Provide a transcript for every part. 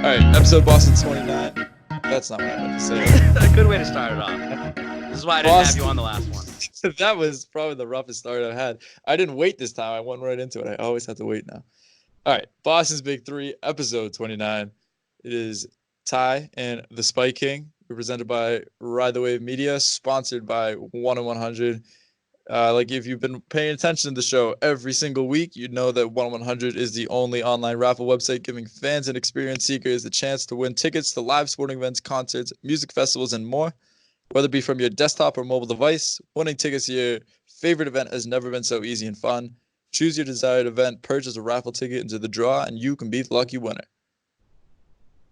All right, episode Boston 29. That's not what I meant to say. A good way to start it off. This is why I didn't have you on the last one. That was probably the roughest start I've had. I didn't wait this time. I went right into it. I always have to wait now. All right, Boston's Big Three, episode 29. It is Ty and the Spike King, presented by Ride the Wave Media, sponsored by 1 in 100. Like if you've been paying attention to the show every single week, you know that 1 in 100 is the only online raffle website giving fans and experience seekers the chance to win tickets to live sporting events, concerts, music festivals, and more. Whether it be from your desktop or mobile device, winning tickets to your favorite event has never been so easy and fun. Choose your desired event, purchase a raffle ticket into the draw, and you can be the lucky winner.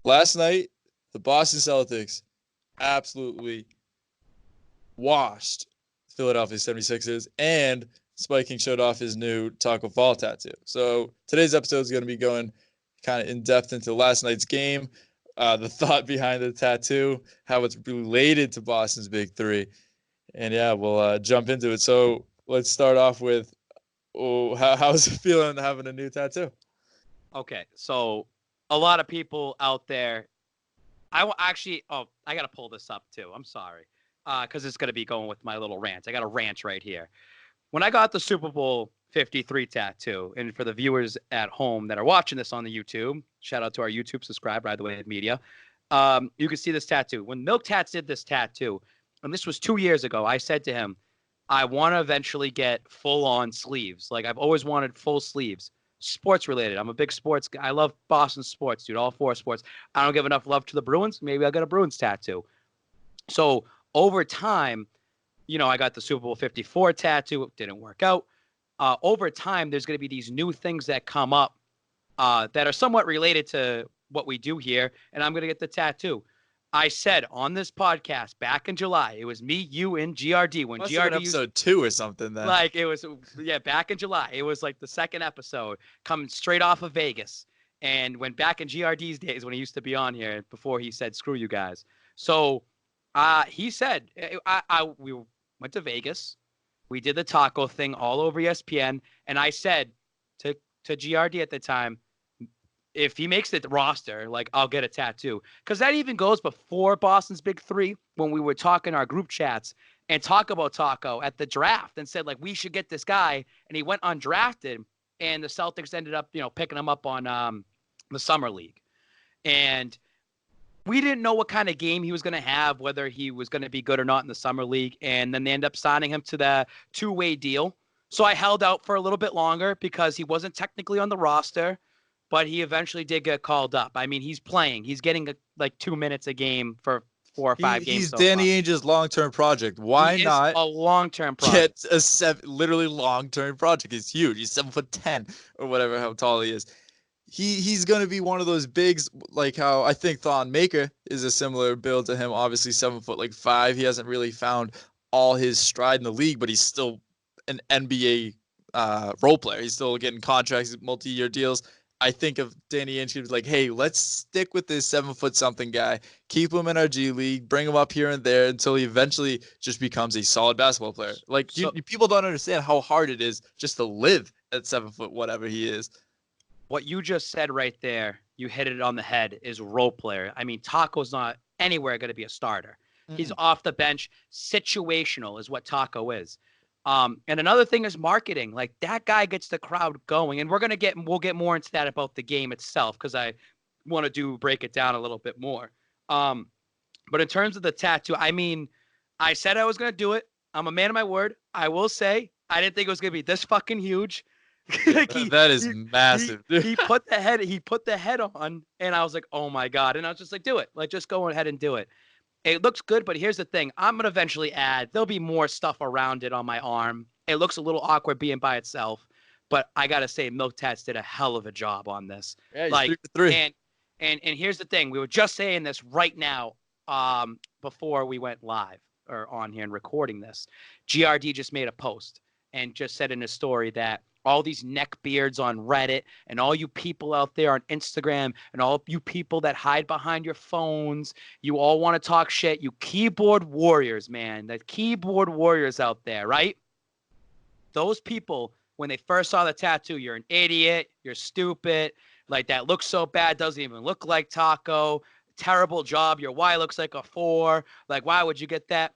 Last night, the Boston Celtics absolutely washed Philadelphia 76ers, and Spike King showed off his new Tacko Fall tattoo. So today's episode is going to be going kind of in depth into last night's game, the thought behind the tattoo, how it's related to Boston's Big Three, and yeah, we'll jump into it. So let's start off with, how's it feeling having a new tattoo? Okay, so a lot of people out there, I got to pull this up too. I'm sorry. Because it's going to be going with my little rant. I got a rant right here. When I got the Super Bowl 53 tattoo, and for the viewers at home that are watching this on the YouTube, shout out to our YouTube, subscribe, Ride the Wave Media. You can see this tattoo. When Milk Tats did this tattoo, and this was 2 years ago, I said to him, I want to eventually get full-on sleeves. Like, I've always wanted full sleeves. Sports related. I'm a big sports guy. I love Boston sports, dude. All four sports. I don't give enough love to the Bruins. Maybe I'll get a Bruins tattoo. So over time, you know, I got the Super Bowl 54 tattoo. It didn't work out. Over time, there's going to be these new things that come up that are somewhat related to what we do here, and I'm going to get the tattoo. I said on this podcast back in July, it was me, you, and GRD. When Must GRD have been episode 2 or something then. Like, it was, yeah, back in July. It was like the second episode coming straight off of Vegas. And when back in GRD's days, when he used to be on here, before he said, screw you guys. So he said, we went to Vegas. We did the taco thing all over ESPN. And I said to GRD at the time, if he makes the roster, like, I'll get a tattoo. Because that even goes before Boston's Big Three, when we were talking our group chats and talk about Tacko at the draft and said, like, we should get this guy. And he went undrafted. And the Celtics ended up, picking him up on the Summer League. And we didn't know what kind of game he was going to have, whether he was going to be good or not in the Summer League. And then they end up signing him to the two-way deal. So I held out for a little bit longer because he wasn't technically on the roster, but he eventually did get called up. I mean, he's playing. He's getting like 2 minutes a game for 4 or 5 games. He's Danny Ainge's long-term project. Why not a long-term project? Get a literally long-term project. He's huge. He's 7'10" or whatever, how tall he is. He's going to be one of those bigs, like how I think Thon Maker is a similar build to him. Obviously 7'5". He hasn't really found all his stride in the league, but he's still an NBA role player. He's still getting contracts, multi-year deals. I think of Danny Ainge was like, hey, let's stick with this 7-foot-something guy, keep him in our G League, bring him up here and there until he eventually just becomes a solid basketball player. Like, people don't understand how hard it is just to live at 7 foot, whatever he is. What you just said right there, you hit it on the head, is role player. I mean, Tacko's not anywhere going to be a starter. Mm-hmm. He's off the bench. Situational is what Tacko is. And another thing is marketing. Like, that guy gets the crowd going, and we'll get more into that about the game itself, because I want to break it down a little bit more. But in terms of the tattoo, I mean, I said I was going to do it. I'm a man of my word. I will say I didn't think it was going to be this fucking huge. Like that is massive. He put the head on, and I was like, oh my God. And I was just like, do it. Like, just go ahead and do it. It looks good, but here's the thing. I'm going to eventually there'll be more stuff around it on my arm. It looks a little awkward being by itself, but I got to say, Milk Tats did a hell of a job on this. Yeah, he's 3 for 3. And here's the thing. We were just saying this right now before we went live or on here and recording this. GRD just made a post and just said in his story that all these neck beards on Reddit and all you people out there on Instagram and all you people that hide behind your phones, you all want to talk shit. You keyboard warriors, man, the keyboard warriors out there, right? Those people, when they first saw the tattoo, you're an idiot, you're stupid, like that looks so bad, doesn't even look like Tacko, terrible job, your Y looks like a 4, like why would you get that?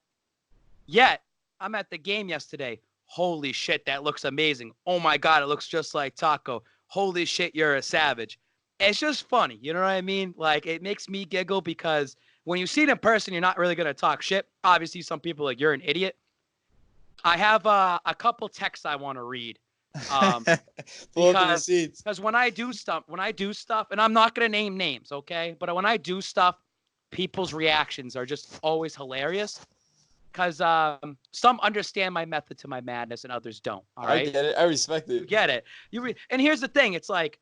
Yet, I'm at the game yesterday. Holy shit, that looks amazing. Oh my God, it looks just like Tacko. Holy shit, you're a savage. It's just funny. You know what I mean? Like, it makes me giggle because when you see it in person, you're not really going to talk shit. Obviously, some people are like, you're an idiot. I have a couple texts I want to read. Um, Pull up the receipts. because when I do stuff, and I'm not going to name names, okay? But when I do stuff, people's reactions are just always hilarious. Because some understand my method to my madness and others don't. All right. I get it. I respect it. You get it. And here's the thing. It's like,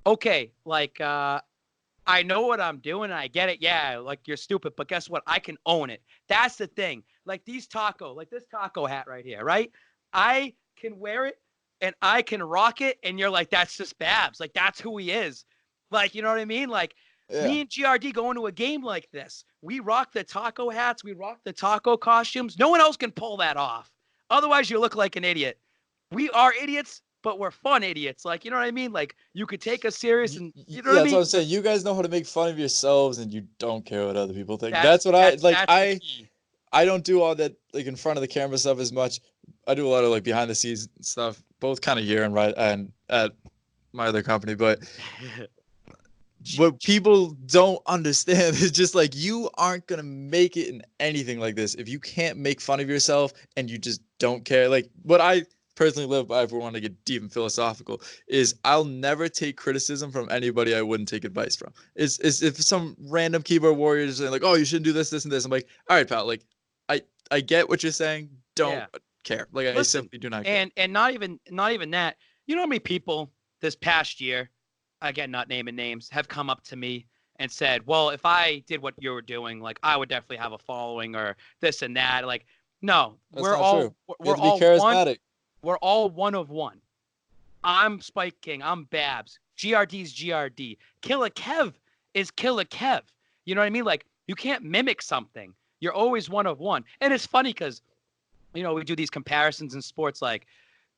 okay, like I know what I'm doing and I get it. Yeah, like you're stupid, but guess what? I can own it. That's the thing. Like this Tacko hat right here, right? I can wear it and I can rock it, and you're like, that's just Babz. Like that's who he is. Like, you know what I mean? Like me and GRD going to a game like this. We rock the Tacko hats. We rock the Tacko costumes. No one else can pull that off. Otherwise, you look like an idiot. We are idiots, but we're fun idiots. Like, you know what I mean? Like, you could take us serious and, you know what I mean? That's what I'm saying. You guys know how to make fun of yourselves and you don't care what other people think. That's what I like. I don't do all that, like, in front of the camera stuff as much. I do a lot of, like, behind the scenes stuff, both kind of here and at my other company. But what people don't understand is just, like, you aren't going to make it in anything like this if you can't make fun of yourself and you just don't care. Like, what I personally live by, if we want to get deep and philosophical, is I'll never take criticism from anybody I wouldn't take advice from. It's if some random keyboard warrior is saying, like, oh, you shouldn't do this, this, and this, I'm like, all right, pal, like, I get what you're saying. Don't care. Like, I simply do not care. And not even that. You know how many people this past year, again, not naming names, have come up to me and said, well, if I did what you were doing, like, I would definitely have a following or this and that. Like, no, we're all charismatic. We're all one of one. I'm Spike King. I'm Babz. GRD's GRD. Killer Kev is Killer Kev. You know what I mean? Like, you can't mimic something. You're always one of one. And it's funny because, you know, we do these comparisons in sports like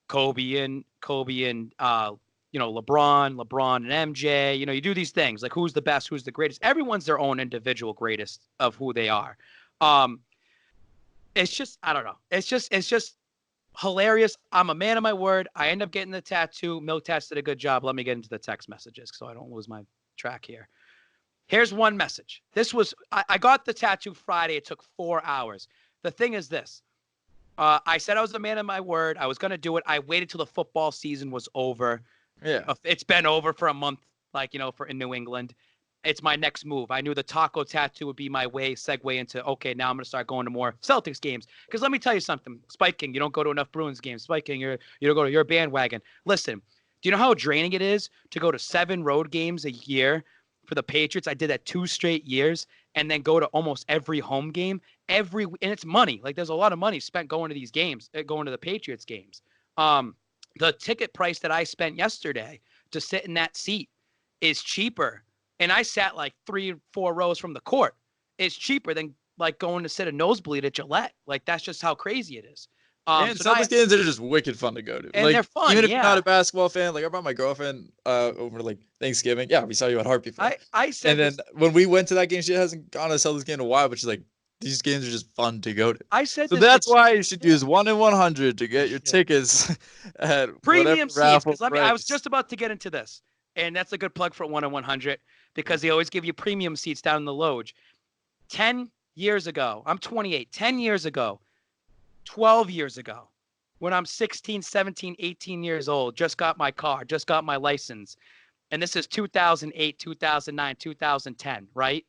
Kobe and you know, LeBron and MJ. You know, you do these things like who's the best, who's the greatest. Everyone's their own individual greatest of who they are. It's just, I don't know. It's just hilarious. I'm a man of my word. I end up getting the tattoo. Milk Tats did a good job. Let me get into the text messages so I don't lose my track here. Here's one message. I got the tattoo Friday. It took 4 hours. The thing is this. I said I was a man of my word. I was going to do it. I waited till the football season was over. Yeah. It's been over for a month, like, you know, in New England. It's my next move. I knew the Tacko tattoo would be my segue into, okay, now I'm going to start going to more Celtics games. Because let me tell you something, Spike King, you don't go to enough Bruins games. Spike King, you don't go to your bandwagon. Listen, do you know how draining it is to go to 7 road games a year for the Patriots? I did that 2 straight years and then go to almost every home game. And it's money. Like, there's a lot of money spent going to these games, going to the Patriots games. The ticket price that I spent yesterday to sit in that seat is cheaper. And I sat like 3 or 4 rows from the court. It's cheaper than like going to sit a nosebleed at Gillette. Like, that's just how crazy it is. And so Celtics games are just wicked fun to go to. And like, they're fun, even if you're not a basketball fan. Like, I brought my girlfriend over like Thanksgiving. Yeah, we saw you at Heart before. I said, and then when we went to that game, she hasn't gone to a Celtics game in a while, but she's like, these games are just fun to go to. I said, so that's why you should use 1 in 100 to get your tickets at premium seats. Because I was just about to get into this, and that's a good plug for 1 in 100 because they always give you premium seats down in the Loge. 10 years ago, I'm 28. 10 years ago, 12 years ago, when I'm 16, 17, 18 years old, just got my car, just got my license, and this is 2008, 2009, 2010, right?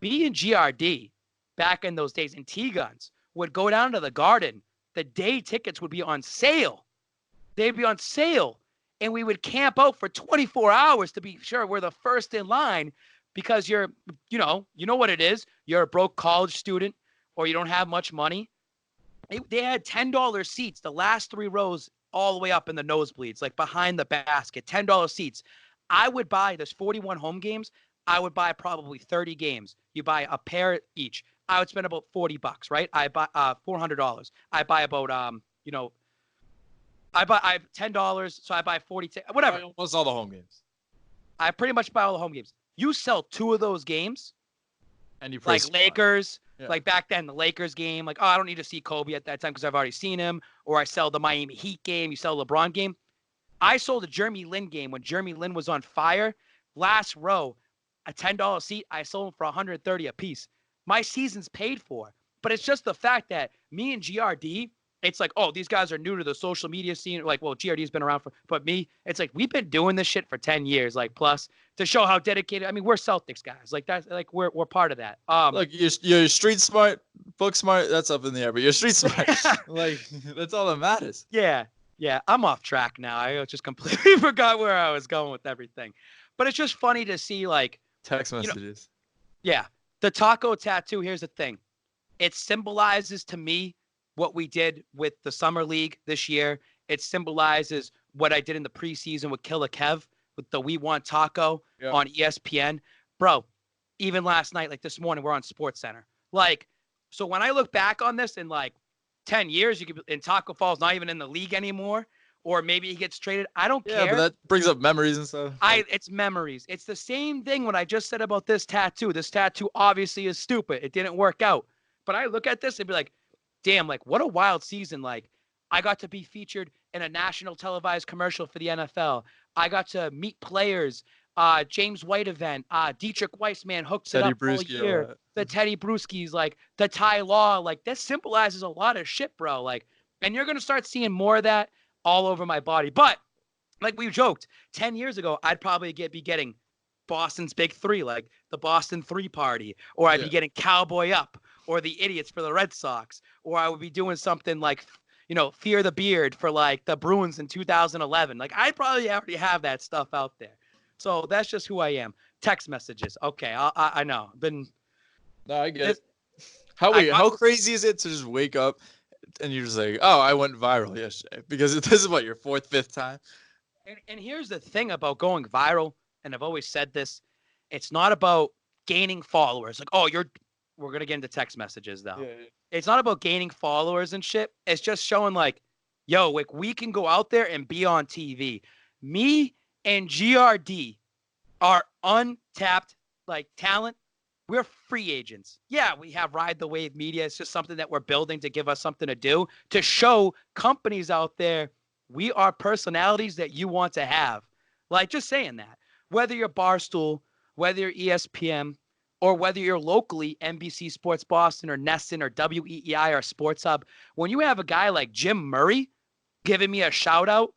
Me and GRD, back in those days in T-Guns, would go down to the Garden. The day tickets would be on sale. They'd be on sale. And we would camp out for 24 hours to be sure we're the first in line because you know what it is. You're a broke college student or you don't have much money. They had $10 seats, the last 3 rows all the way up in the nosebleeds, like behind the basket, $10 seats. I would buy, there's 41 home games. I would buy probably 30 games. You buy a pair each. I would spend about $40, right? I buy $400. I buy about I have $10, so I buy 40 whatever. Almost all the home games. I pretty much buy all the home games. You sell 2 of those games, And you like Lakers, yeah. like back then the Lakers game, like, oh, I don't need to see Kobe at that time because I've already seen him. Or I sell the Miami Heat game, you sell LeBron game. I sold a Jeremy Lin game when Jeremy Lin was on fire. Last row, a $10 seat, I sold them for $130 a piece. My season's paid for. But it's just the fact that me and GRD, it's like, oh, these guys are new to the social media scene. Like, well, GRD's been around but me, it's like, we've been doing this shit for 10 years, like, plus, to show how dedicated. I mean, we're Celtics guys. Like, that's, like, we're part of that. Like, you're street smart, book smart, that's up in the air, but you're street smart. Like, that's all that matters. Yeah. Yeah, I'm off track now. I just completely forgot where I was going with everything. But it's just funny to see, like, text messages. Yeah. The taco tattoo, here's the thing. It symbolizes to me what we did with the Summer League this year. It symbolizes what I did in the preseason with Killer Kev, with the We Want Taco on ESPN. Bro, even last night, like this morning, we're on Sports Center. Like, so when I look back on this in like 10 years, and Tacko Fall's not even in the league anymore, or maybe he gets traded. I don't care. Yeah, but that brings up memories and stuff. It's memories. It's the same thing when I just said about this tattoo. This tattoo obviously is stupid. It didn't work out. But I look at this and be like, damn, like, what a wild season. Like, I got to be featured in a national televised commercial for the NFL. I got to meet players. James White event. Dietrich Weissman hooks it up all year. The Teddy Bruschi's, like, the Ty Law. Like, this symbolizes a lot of shit, bro. Like, and you're going to start seeing more of that all over my body. But like we joked, 10 years ago, I'd probably be getting Boston's Big Three, like the Boston 3 Party, or I'd be getting Cowboy Up, or the Idiots for the Red Sox, or I would be doing something like, Fear the Beard for like the Bruins in 2011. Like, I'd probably already have that stuff out there. So that's just who I am. Text messages. Okay, I know. No, I get it. How crazy is it to just wake up and you're just like, oh, I went viral yesterday? Because this is what, your 4th, 5th time? And here's the thing about going viral, and I've always said this, it's not about gaining followers. Like, oh, we're going to get into text messages, though. Yeah. It's not about gaining followers and shit. It's just showing, like, yo, like, we can go out there and be on TV. Me and GRD are untapped, like, talent. We're free agents. Yeah, we have Ride the Wave Media. It's just something that we're building to give us something to do, to show companies out there we are personalities that you want to have. Like, just saying that. Whether you're Barstool, whether you're ESPN, or whether you're locally NBC Sports Boston or Nesson or WEEI or Sports Hub, when you have a guy like Jim Murray giving me a shout out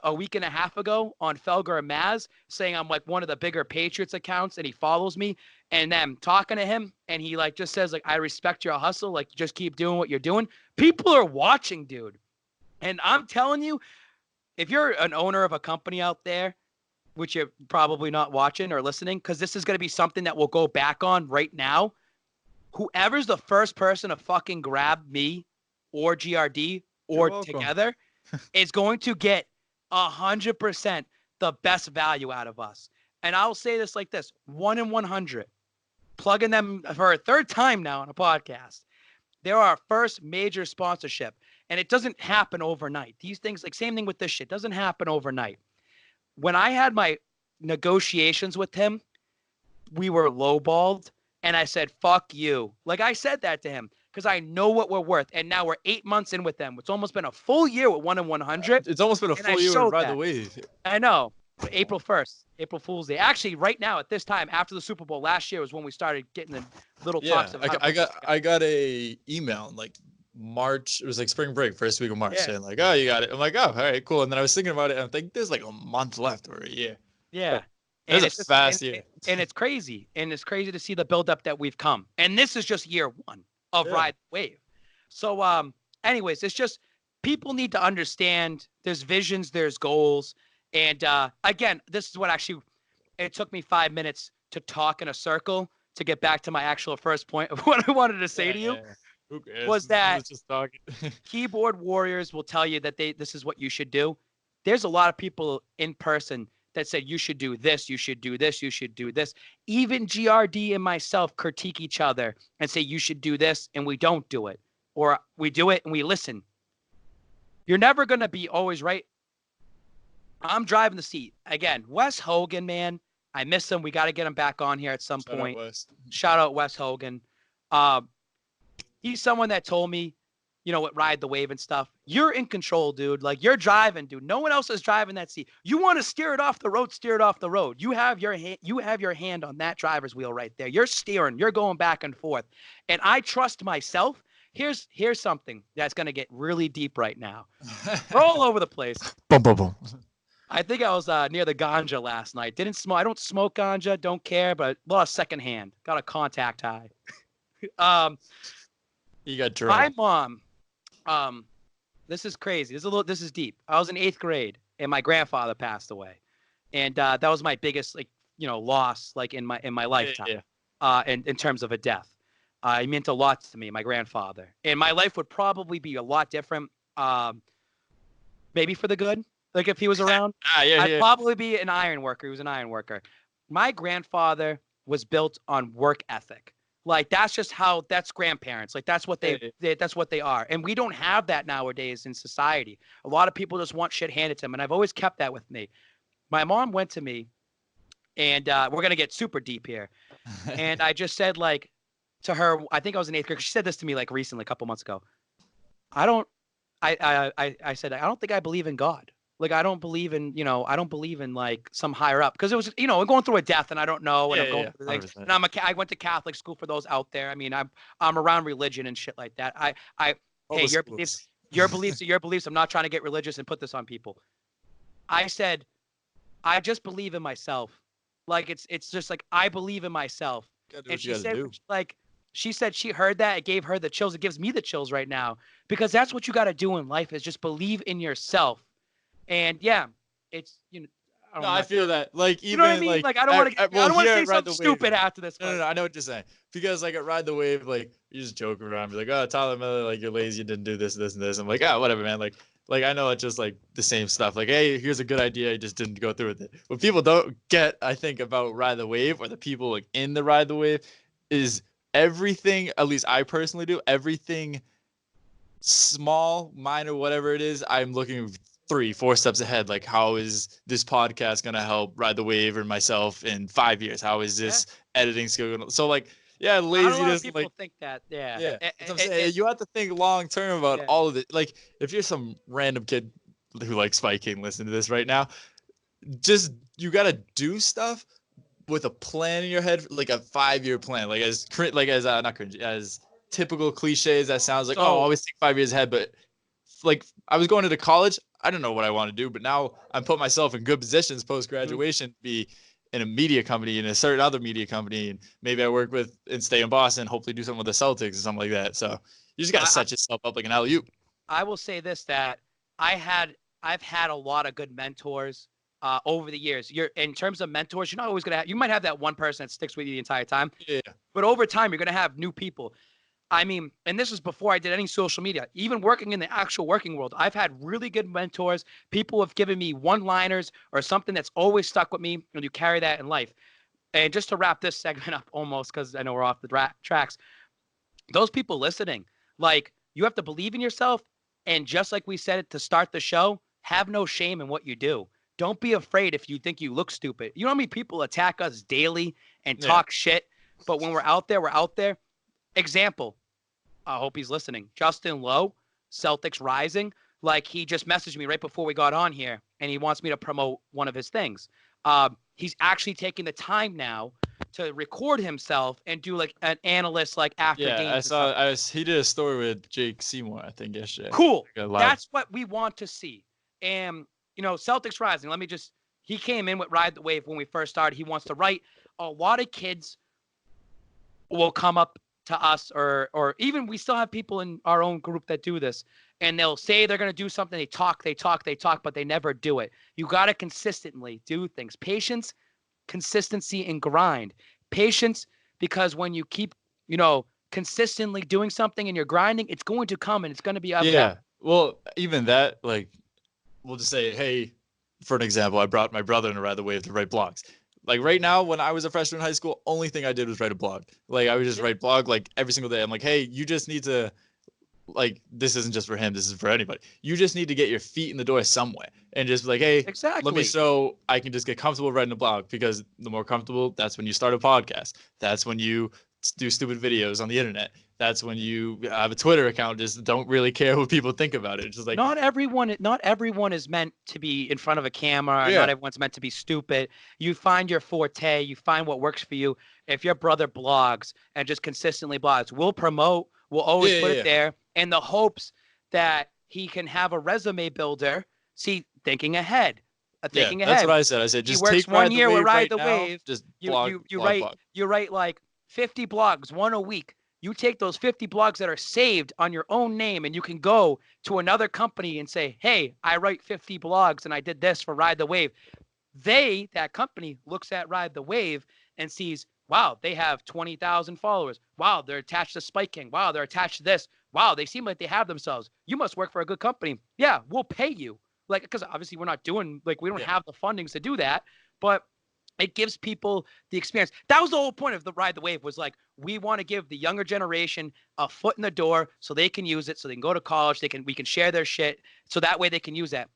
a week and a half ago on Felger and Maz, saying I'm like one of the bigger Patriots accounts and he follows me, and then talking to him and he like just says like, I respect your hustle, like just keep doing what you're doing. People are watching, dude. And I'm telling you, if you're an owner of a company out there, which you're probably not watching or listening, because this is going to be something that we'll go back on right now, whoever's the first person to fucking grab me or GRD or together is going to get 100% the best value out of us. And I'll say this like this, 1 in 100, plugging them for a 3rd time now on a podcast. They're our first major sponsorship, and it doesn't happen overnight. These things, like same thing with this shit, doesn't happen overnight. When I had my negotiations with him, we were lowballed, and I said, fuck you. Like, I said that to him because I know what we're worth, and now we're 8 months in with them. It's almost been a full year with 1 in 100. It's almost been a full year with Ride the Wave. I know. April 1st, April Fool's Day. Actually, right now at this time, after the Super Bowl last year was when we started getting the little talks of I got a email in like March. It was like spring break, first week of March, saying like, oh, you got it. I'm like, oh, all right, cool. And then I was thinking about it, and I think there's like a month left or a year. Yeah. It's a fast year. And it's crazy. And it's crazy to see the buildup that we've come. And this is just year 1 of Ride the Wave. So anyways, it's just people need to understand there's visions, there's goals. And again, this is what actually, it took me 5 minutes to talk in a circle to get back to my actual first point of what I wanted to say to you. Who cares? Was that just talking. keyboard warriors will tell you that this is what you should do. There's a lot of people in person that said you should do this, you should do this, you should do this. Even GRD and myself critique each other and say you should do this, and we don't do it. Or we do it and we listen. You're never going to be always right. I'm driving the seat. Again, Wes Hogan, man. I miss him. We got to get him back on here at some point. Shout out Wes Hogan. He's someone that told me, what Ride the Wave and stuff. You're in control, dude. Like, you're driving, dude. No one else is driving that seat. You want to steer it off the road, steer it off the road. You have your hand on that driver's wheel right there. You're steering. You're going back and forth. And I trust myself. Here's something that's going to get really deep right now. We're all over the place. Boom, boom, boom. I think I was near the ganja last night. Didn't smoke. I don't smoke ganja. Don't care, but lost secondhand. Got a contact high. You got drunk. My mom. This is crazy. This is deep. I was in 8th grade, and my grandfather passed away, and that was my biggest loss in my lifetime. Yeah. In terms of a death, he meant a lot to me. My grandfather, and my life would probably be a lot different. Maybe for the good. Like if he was around, I'd probably be an iron worker. He was an iron worker. My grandfather was built on work ethic. Like that's grandparents. Like that's what that's what they are. And we don't have that nowadays in society. A lot of people just want shit handed to them. And I've always kept that with me. My mom went to me and we're going to get super deep here. And I just said to her, I think I was in 8th grade. She said this to me recently, a couple months ago. I said, I don't think I believe in God. Like, I don't believe in, some higher up. Because it was, I'm going through a death and I don't know. And I'm going through things. And I went to Catholic school for those out there. I mean, I'm around religion and shit like that. Hey, your beliefs are your beliefs. I'm not trying to get religious and put this on people. I said, I just believe in myself. Like, it's just like, I believe in myself. And she said, she said she heard that. It gave her the chills. It gives me the chills right now. Because that's what you got to do in life is just believe in yourself. And yeah, it's I feel that. Like, even you know what I mean? I don't want to say something stupid after this. No, I know what you're saying. Because at Ride the Wave, you just joke around, be like, oh, Tyler Miller, you're lazy, you didn't do this, this, and this. I'm like, whatever, man. Like I know it's just the same stuff. Like, hey, here's a good idea, you just didn't go through with it. What people don't get, I think, about Ride the Wave or the people in the Ride the Wave is everything. At least I personally do everything. Small, minor, whatever it is, I'm looking 3-4 steps ahead. Like, how is this podcast going to help Ride the Wave or myself in 5 years? How is this editing skill going to... So, laziness... People think that, Yeah. I'm saying, you have to think long-term about all of it. Like, if you're some random kid who likes spiking, listen to this right now, just, you got to do stuff with a plan in your head, like a 5-year plan. Not cringe, as typical cliche as that sounds, always think 5 years ahead, but I was going into college, I don't know what I want to do, but now I'm put myself in good positions post-graduation to be in a media company, in a certain other media company, and maybe I work with and stay in Boston, hopefully do something with the Celtics or something like that. So you just got to set yourself up like an alley-oop. I will say this, that I've had a lot of good mentors over the years. In terms of mentors, you're not always you might have that one person that sticks with you the entire time. Yeah. But over time, you're going to have new people. I mean, and this was before I did any social media. Even working in the actual working world, I've had really good mentors. People have given me one-liners or something that's always stuck with me, and you carry that in life. And just to wrap this segment up almost, because I know we're off the tracks, those people listening, you have to believe in yourself. And just like we said it to start the show, have no shame in what you do. Don't be afraid if you think you look stupid. You know how many people attack us daily and talk shit? But when we're out there, we're out there. Example. I hope he's listening. Justin Lowe, Celtics Rising. He just messaged me right before we got on here, and he wants me to promote one of his things. He's actually taking the time now to record himself and do an analyst after games. Yeah, I saw. He did a story with Jake Seymour, I think, yesterday. Cool. That's what we want to see. And Celtics Rising. He came in with Ride the Wave when we first started. He wants to write. A lot of kids will come up to us, or even we still have people in our own group that do this, and they'll say they're going to do something. They talk, but they never do it. You got to consistently do things. Patience, consistency, and grind. Patience, because when you keep, consistently doing something and you're grinding, it's going to come and it's going to be up. Yeah. Well, even that, we'll just say, hey, for an example, I brought my brother in to Ride the Wave to write blogs. Right now, when I was a freshman in high school, only thing I did was write a blog. I would just write blog every single day. I'm like, hey, you just need to like this isn't just for him. This is for anybody. You just need to get your feet in the door some way and just be like, hey, let me Exactly. so I can just get comfortable writing a blog, because the more comfortable, that's when you start a podcast. That's when you do stupid videos on the internet. That's when you have a Twitter account. Just don't really care what people think about it. It's just like, Not everyone is meant to be in front of a camera. yeah, Not everyone's meant to be stupid. You find your forte. You find what works for you. If your brother blogs and just consistently blogs, we'll promote. We'll always put it there in the hopes that he can have a resume builder. See, thinking ahead. Thinking ahead. That's what I said. I said just he works take 1 year with Ride the now, Wave. just You blog, you you blog, write blog. you write like 50 blogs, one a week. You take those 50 blogs that are saved on your own name, and you can go to another company and say, hey, I write 50 blogs and I did this for Ride the Wave. That company looks at Ride the Wave and sees, wow, they have 20,000 followers. Wow, they're attached to Spike King. Wow, they're attached to this. Wow, they seem like they have themselves. You must work for a good company. Yeah, we'll pay you. Like, because obviously we're not doing, like, we don't have the fundings to do that, but it gives people the experience. That was the whole point of the Ride the Wave, was like, we want to give the younger generation a foot in the door so they can use it, so they can go to college, we can share their shit, so that way they can use that.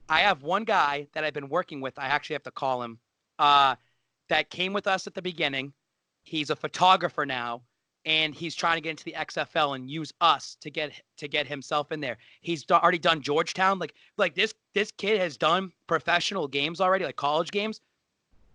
I have one guy that I've been working with. I actually have to call him, that came with us at the beginning. He's a photographer now, and he's trying to get into the XFL and use us to get himself in there. He's already done Georgetown. Like this kid has done professional games already, like college games.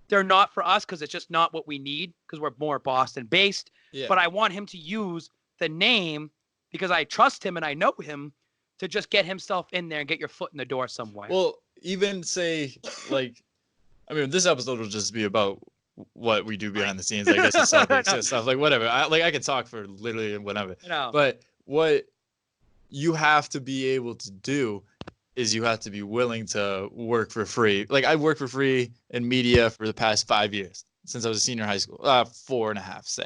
They're not for us because it's just not what we need, because we're more Boston based. Yeah. But I want him to use the name because I trust him and I know him to just get himself in there and get your foot in the door somewhere. Well, even say, like, I mean, this episode will just be about what we do behind the scenes. I guess it's stuff like whatever. I can talk for literally whatever. No. But what you have to be able to do is you have to be willing to work for free. Like, I worked for free in media for the past 5 years since I was a senior in high school. 4.5, say.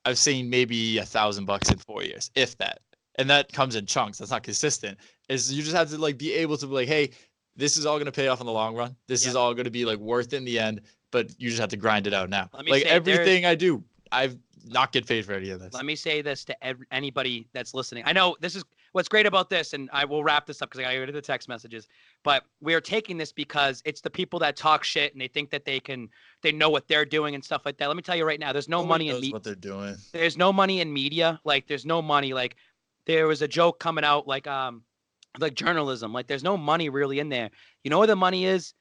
I've seen maybe $1,000 in 4 years, if that. And that comes in chunks. That's not consistent. Is you just have to like be able to be like, hey, this is all going to pay off in the long run. This is all going to be like worth it in the end. But you just have to grind it out now. Like everything I do, I've not get paid for any of this. Let me say this to anybody that's listening. I know this is what's great about this, and I will wrap this up because I got to go to the text messages. But we are taking this because it's the people that talk shit and they think that they know what they're doing and stuff like that. Let me tell you right now, there's no money in media. What they're doing. There's no money in media. Like, there's no money. Like, there was a joke coming out like journalism. Like, there's no money really in there. You know where the money is?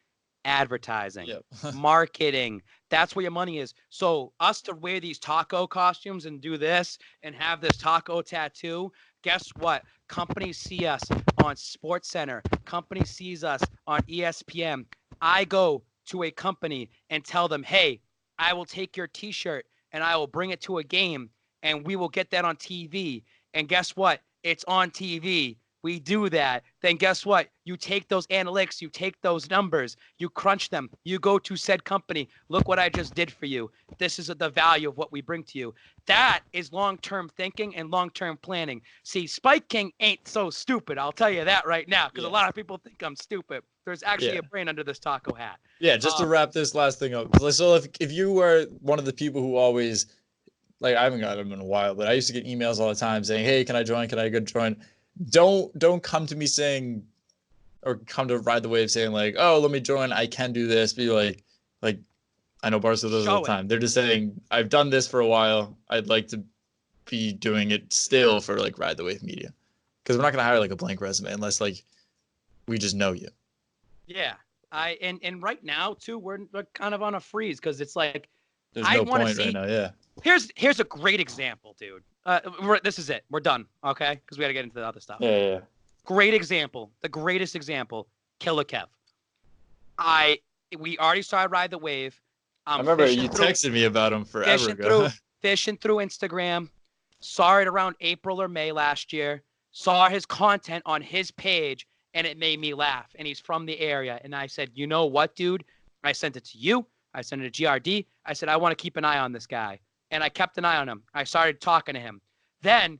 Advertising, marketing. That's where your money is. So us to wear these taco costumes and do this and have this taco tattoo, guess what? Companies see us on SportsCenter. Company sees us on ESPN. I go to a company and tell them, hey, I will take your t-shirt and I will bring it to a game and we will get that on TV. And guess what? It's on TV. We do that. Then guess what? You take those analytics, you take those numbers, you crunch them, you go to said company. Look what I just did for you. This is the value of what we bring to you. That is long-term thinking and long-term planning. See, Spike King ain't so stupid. I'll tell you that right now, because a lot of people think I'm stupid. There's actually a brain under this taco hat. Yeah, just to wrap this last thing up. So if you were one of the people who always, like, I haven't got them in a while, but I used to get emails all the time saying, hey, can I join? Can I go join? Don't come to me saying, or come to Ride the Wave saying like, oh, let me join, I can do this. Be like I know Barstool does all the time. They're just saying, I've done this for a while. I'd like to be doing it still for like Ride the Wave Media, because we're not gonna hire like a blank resume unless like we just know you. Yeah, and right now too, we're kind of on a freeze because it's like there's no point right now. Yeah. Here's a great example, dude. This is it. We're done, okay? Because we got to get into the other stuff. Yeah. Great example. The greatest example. Killer Kev. We already started Ride the Wave. I remember you texted me about him forever ago. Fishing through Instagram. Saw it around April or May last year. Saw his content on his page, and it made me laugh. And he's from the area. And I said, you know what, dude? I sent it to you. I sent it to GRD. I said, I want to keep an eye on this guy. And I kept an eye on him. I started talking to him. Then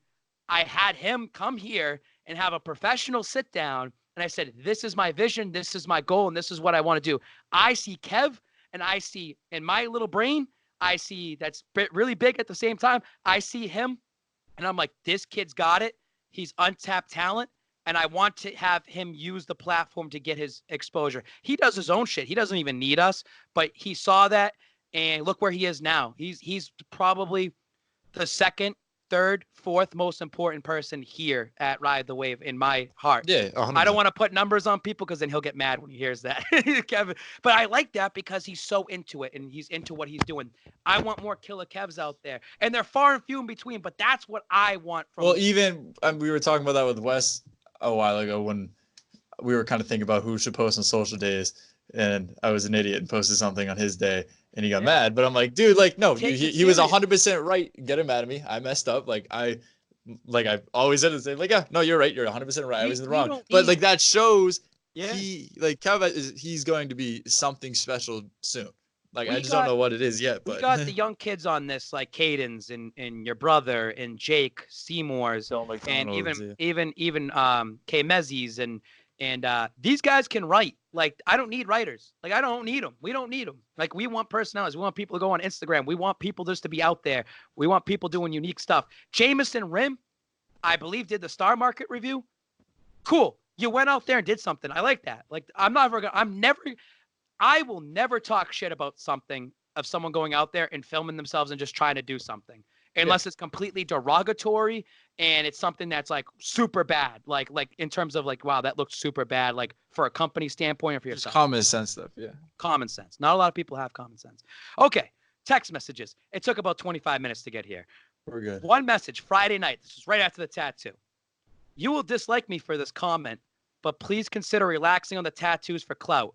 I had him come here and have a professional sit down. And I said, this is my vision. This is my goal. And this is what I want to do. I see Kev, and I see in my little brain, I see that's really big at the same time. I see him and I'm like, this kid's got it. He's untapped talent, and I want to have him use the platform to get his exposure. He does his own shit. He doesn't even need us, but he saw that, and look where he is now. He's probably the second, third, fourth most important person here at Ride the Wave in my heart. Yeah, 100%. I don't want to put numbers on people because then he'll get mad when he hears that, Kevin. But I like that because he's so into it and he's into what he's doing. I want more Killer Kevs out there, and they're far and few in between. But that's what I want from. Well, even we were talking about that with Wes a while ago when we were kind of thinking about who should post on social days, and I was an idiot and posted something on his day, and he got mad. But I'm like, dude, like, no, he was 100% right. Getting mad at me. I messed up. Like I always said it. Like, yeah, no, you're right. You're 100% right. I was in the wrong. But like that shows he's going to be something special soon. Like I just don't know what it is yet. But we got the young kids on this, like Caden's and your brother and Jake Seymour's, and even K Mezzi's and these guys can write. Like I don't need writers. Like I don't need them. We don't need them. Like we want personalities. We want people to go on Instagram. We want people just to be out there. We want people doing unique stuff. Jameson Rim, I believe, did the Star Market review. Cool. You went out there and did something. I like that. Like I will never talk shit about something of someone going out there and filming themselves and just trying to do something. Unless it's completely derogatory and it's something that's like super bad, like in terms of like, wow, that looks super bad, like for a company standpoint or for yourself. Just common sense stuff, yeah. Common sense. Not a lot of people have common sense. Okay, text messages. It took about 25 minutes to get here. We're good. One message, Friday night. This is right after the tattoo. You will dislike me for this comment, but please consider relaxing on the tattoos for clout.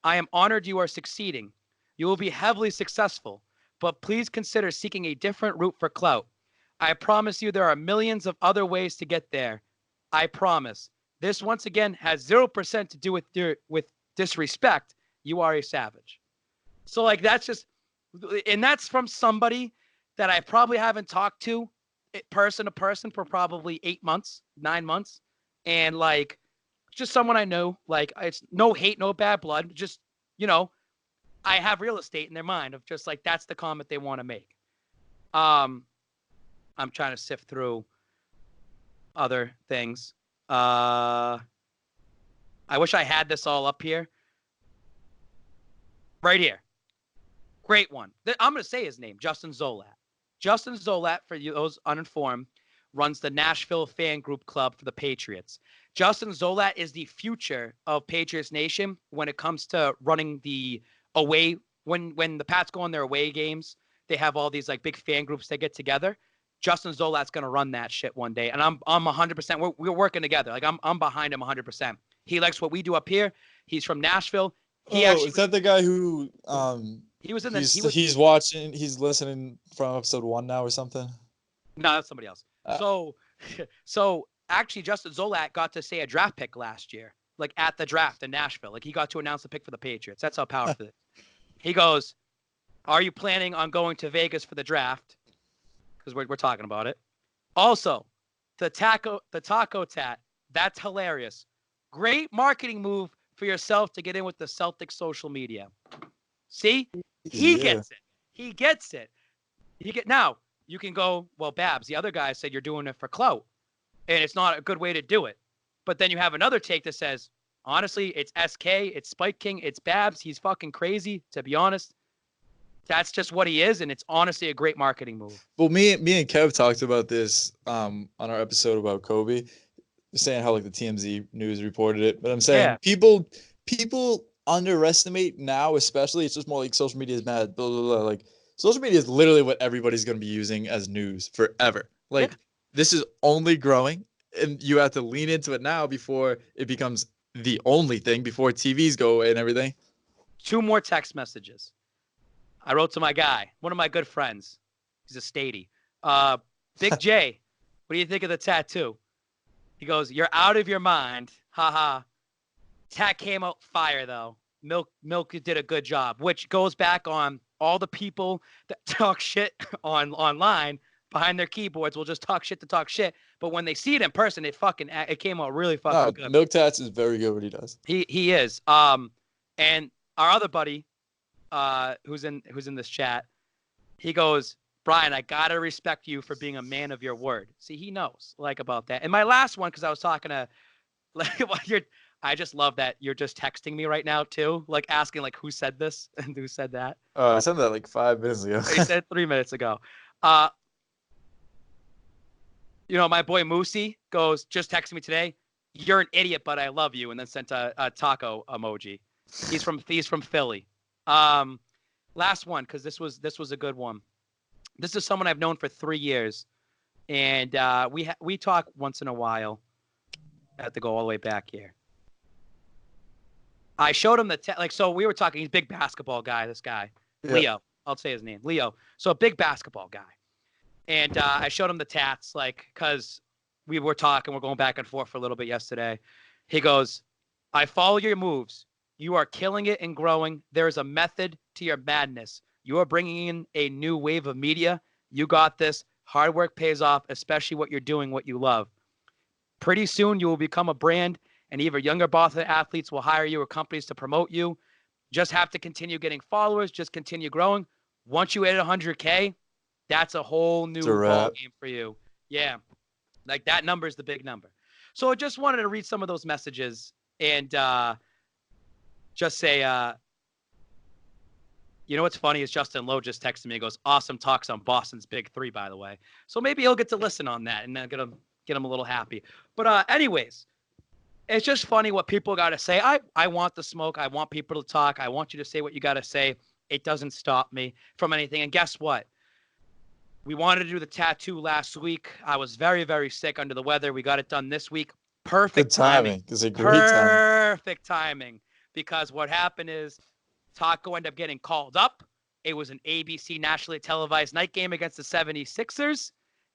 I am honored you are succeeding. You will be heavily successful, but please consider seeking a different route for clout. I promise you there are millions of other ways to get there. I promise. This, once again, has 0% to do with disrespect. You are a savage. So, like, that's just, and that's from somebody that I probably haven't talked to person to person for probably 8 months, 9 months. And, like, just someone I know. Like, it's no hate, no bad blood. Just, you know, I have real estate in their mind of just like, that's the comment they want to make. I'm trying to sift through other things. I wish I had this all up here. Right here. Great one. I'm going to say his name, Justin Zolat. Justin Zolat, for you those uninformed, runs the Nashville Fan Group Club for the Patriots. Justin Zolat is the future of Patriots Nation when it comes to running the away. When the Pats go on their away games, they have all these like big fan groups that get together. Justin Zolat's going to run that shit one day. And I'm 100%. We're working together. Like I'm behind him 100%. He likes what we do up here. He's from Nashville. Is that the guy who he was in he's watching, he's listening from episode 1 now or something? No, that's somebody else. So actually Justin Zolat got to say a draft pick last year, like at the draft in Nashville. Like he got to announce the pick for the Patriots. That's how powerful it is. He goes, "Are you planning on going to Vegas for the draft?" Because we're talking about it. Also, the taco tat. That's hilarious. Great marketing move for yourself to get in with the Celtics social media. See, he gets it. He gets it. Now you can go, well, Babz, the other guy said you're doing it for clout, and it's not a good way to do it. But then you have another take that says, honestly, it's SK, it's Spike King, it's Babz. He's fucking crazy, to be honest. That's just what he is, and it's honestly a great marketing move. Well, me and Kev talked about this on our episode about Kobe, saying how like the TMZ news reported it. But I'm saying people underestimate now, especially. It's just more like social media is mad. Blah, blah, blah. Like social media is literally what everybody's going to be using as news forever. Like this is only growing, and you have to lean into it now before it becomes the only thing, before TVs go away and everything. 2 more text messages. I wrote to my guy, one of my good friends. He's a statey. Big J, what do you think of the tattoo? He goes, "You're out of your mind. Haha. Tat came out fire, though. Milk did a good job," which goes back on all the people that talk shit online behind their keyboards will just talk shit to talk shit. But when they see it in person, it came out really fucking good. Milk Tats is very good what he does. He is. And our other buddy, who's in this chat, he goes, Brian, I gotta respect you for being a man of your word. See, he knows about that. And my last one, because I was talking to I just love that you're just texting me right now too, asking who said this and who said that. Oh, I said that like 5 minutes ago. You said it 3 minutes ago. My boy Moosey goes, just texted me today. You're an idiot, but I love you, and then sent a taco emoji. He's from Philly. Last one, because this was a good one. This is someone I've known for 3 years, and we talk once in a while. I have to go all the way back here. I showed him so we were talking. He's a big basketball guy. This guy, yeah. Leo. I'll say his name, Leo. So a big basketball guy, and I showed him the tats, because we were talking. We're going back and forth for a little bit yesterday. He goes, "I follow your moves. You are killing it and growing. There is a method to your madness. You are bringing in a new wave of media. You got this. Hard work pays off, especially what you're doing, what you love. Pretty soon you will become a brand, and either younger Boston athletes will hire you or companies to promote you. Just have to continue getting followers. Just continue growing. Once you hit 100K, that's a whole new ball game for you." Yeah, that number is the big number. So I just wanted to read some of those messages and just say, what's funny is Justin Lowe just texted me. He goes, "Awesome talks on Boston's Big Three, by the way." So maybe he'll get to listen on that and get him a little happy. But anyways, it's just funny what people got to say. I want the smoke. I want people to talk. I want you to say what you got to say. It doesn't stop me from anything. And guess what? We wanted to do the tattoo last week. I was very, very sick, under the weather. We got it done this week. Perfect timing. It's a great time. Perfect timing. Because what happened is Tacko ended up getting called up. It was an ABC nationally televised night game against the 76ers.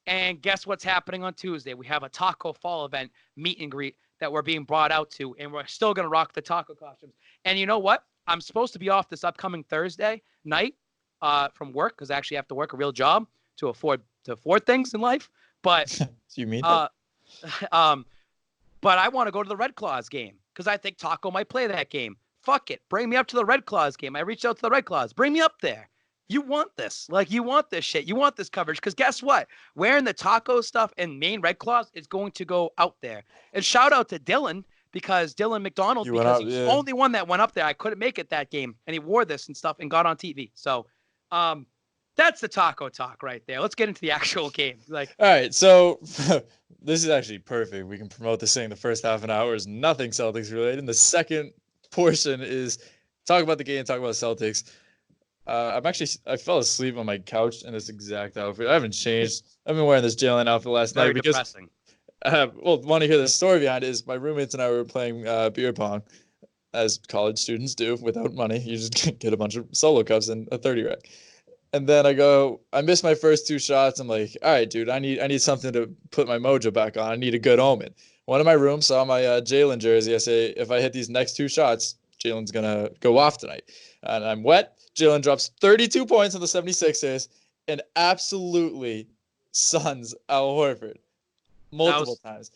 And guess what's happening on Tuesday? We have a Tacko Fall event meet and greet that we're being brought out to, and we're still going to rock the taco costumes. And you know what? I'm supposed to be off this upcoming Thursday night from work, because I actually have to work a real job to afford things in life. But you mean that? But I want to go to the Red Claws game because I think Tacko might play that game. Fuck it. Bring me up to the Red Claws game. I reached out to the Red Claws. Bring me up there. You want this. You want this shit. You want this coverage. Because guess what? Wearing the Tacko stuff and Maine Red Claws is going to go out there. And shout out to Dylan, because Dylan McDonald, he's the only one that went up there. I couldn't make it that game. And he wore this and stuff and got on TV. So that's the Tacko talk right there. Let's get into the actual game. All right. So this is actually perfect. We can promote this thing. The first half an hour is nothing Celtics related. And the second portion is talk about the game, talk about Celtics. I fell asleep on my couch in this exact outfit. I haven't changed. I've been wearing this Jalen outfit last night because, depressing. Want to hear the story behind it is my roommates and I were playing beer pong, as college students do without money. You just get a bunch of solo cups and a 30 rack. And then I missed my first 2 shots. I'm like, all right, dude, I need something to put my mojo back on. I need a good omen. One in my room saw my Jalen jersey. I say, if I hit these next 2 shots, Jalen's going to go off tonight. And I'm wet. Jalen drops 32 points on the 76ers and absolutely suns Al Horford multiple times.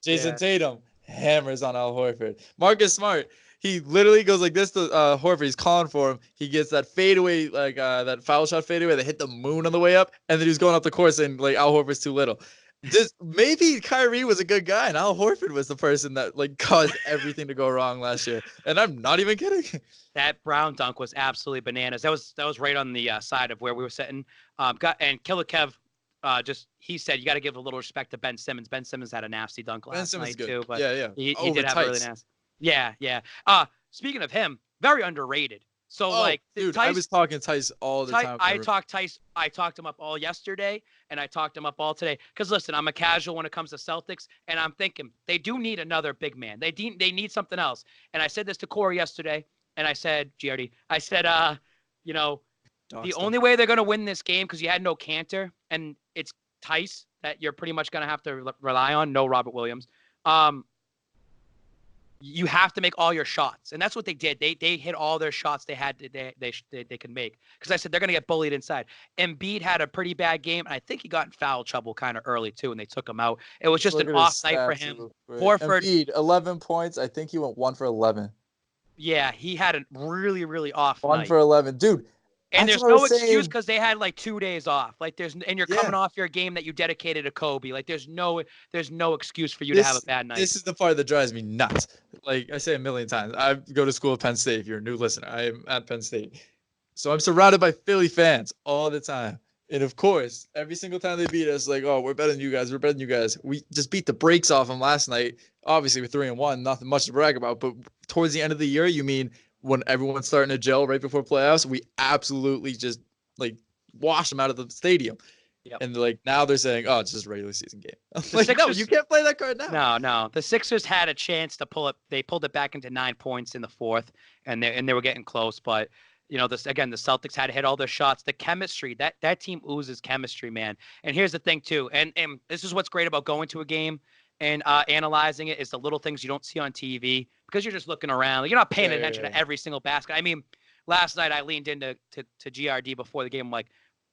Jason Tatum hammers on Al Horford. Marcus Smart, he literally goes like this to Horford. He's calling for him. He gets that fadeaway, that foul shot fadeaway that hit the moon on the way up, and then he was going up the course and Al Horford's too little. Maybe Kyrie was a good guy, and Al Horford was the person that caused everything to go wrong last year. And I'm not even kidding. That Brown dunk was absolutely bananas. That was right on the side of where we were sitting. And Killer Kev, he said you got to give a little respect to Ben Simmons. Ben Simmons had a nasty dunk last night too. But yeah. He did have a really nasty. Yeah. Speaking of him, very underrated. So dude, Tice, I was talking Tice all the time. I talked him up all yesterday, and I talked him up all today. Because listen, I'm a casual when it comes to Celtics, and I'm thinking they do need another big man. They need something else. And I said this to Corey yesterday, and I said, GRD, I said, the only way they're gonna win this game, because you had no Cantor, and it's Tice that you're pretty much gonna have to rely on. No Robert Williams. You have to make all your shots, and that's what they did. They hit all their shots they had. They could make, because I said they're gonna get bullied inside. Embiid had a pretty bad game, and I think he got in foul trouble kind of early too, and they took him out. It was just an off night for him. Horford, Embiid, 11 points. I think he went 1 for 11. Yeah, he had a really, really off night. 1 for 11, dude. And That's there's what I no was excuse saying. because they had like 2 days off. Like and you're coming Yeah. off your game that you dedicated to Kobe. Like there's no excuse for you to have a This bad night. this is the part that drives me nuts. Like I say a million times, I go to school at Penn State. If you're a new listener, I am at Penn State, so I'm surrounded by Philly fans all the time. And of course, every single time they beat us, like, oh, we're better than you guys. We're better than you guys. We just beat the brakes off them last night. Obviously, we're 3-1, nothing much to brag about. But towards the end of the year, you mean when everyone's starting to gel right before playoffs, we absolutely just like wash them out of the stadium. Yep. And like now they're saying, oh, it's just a regular season game. I'm The like, no, Sixers, you can't play that card now. no. The Sixers had a chance to pull it. They pulled it back into 9 points in the fourth, and they were getting close. But this again, the Celtics had to hit all their shots. The chemistry that team oozes chemistry, man. And here's the thing too, and this is what's great about going to a game and analyzing it is the little things you don't see on TV because you're just looking around. Like, you're not paying attention to every single basket. I mean, last night I leaned into to GRD before the game. I'm like,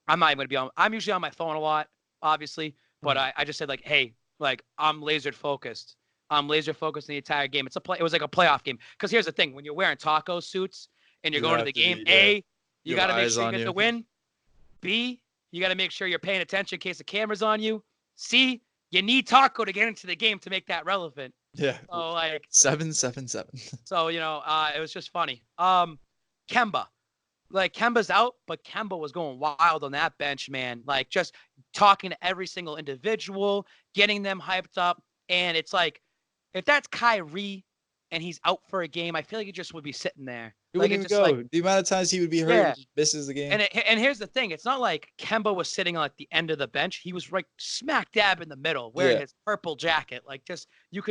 I'm not even gonna be on. I'm usually on my phone a lot, obviously, but I just said like, hey, like I'm laser focused. I'm laser focused in the entire game. It was like a playoff game. Because here's the thing: when you're wearing taco suits and you're going to the game, A, you got to make sure you get the win. B, you got to make sure you're paying attention in case the camera's on you. C, you need Taco to get into the game to make that relevant. Yeah. So like 7-7-7. So it was just funny. Kemba. Like Kemba's out, but Kemba was going wild on that bench, man. Like just talking to every single individual, getting them hyped up. And it's like, if that's Kyrie and he's out for a game, I feel like he just would be sitting there. He like wouldn't even go. Like, the amount of times he would be hurt, he misses the game. And here's the thing: it's not like Kemba was sitting on like the end of the bench. He was right smack dab in the middle, wearing his purple jacket. Like you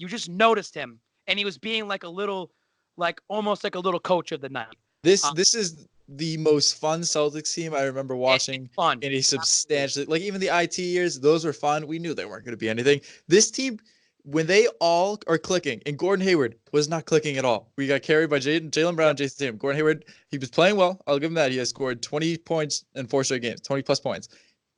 just noticed him, and he was being like a little, like almost like a little coach of the night. This is the most fun Celtics team I remember watching in a substantially, like even the IT years, those were fun. We knew they weren't going to be anything. This team, when they all are clicking, and Gordon Hayward was not clicking at all. We got carried by Jaylen Brown, Jason Tatum. Gordon Hayward, he was playing well. I'll give him that. He has scored 20 points in 4 straight games, 20 plus points.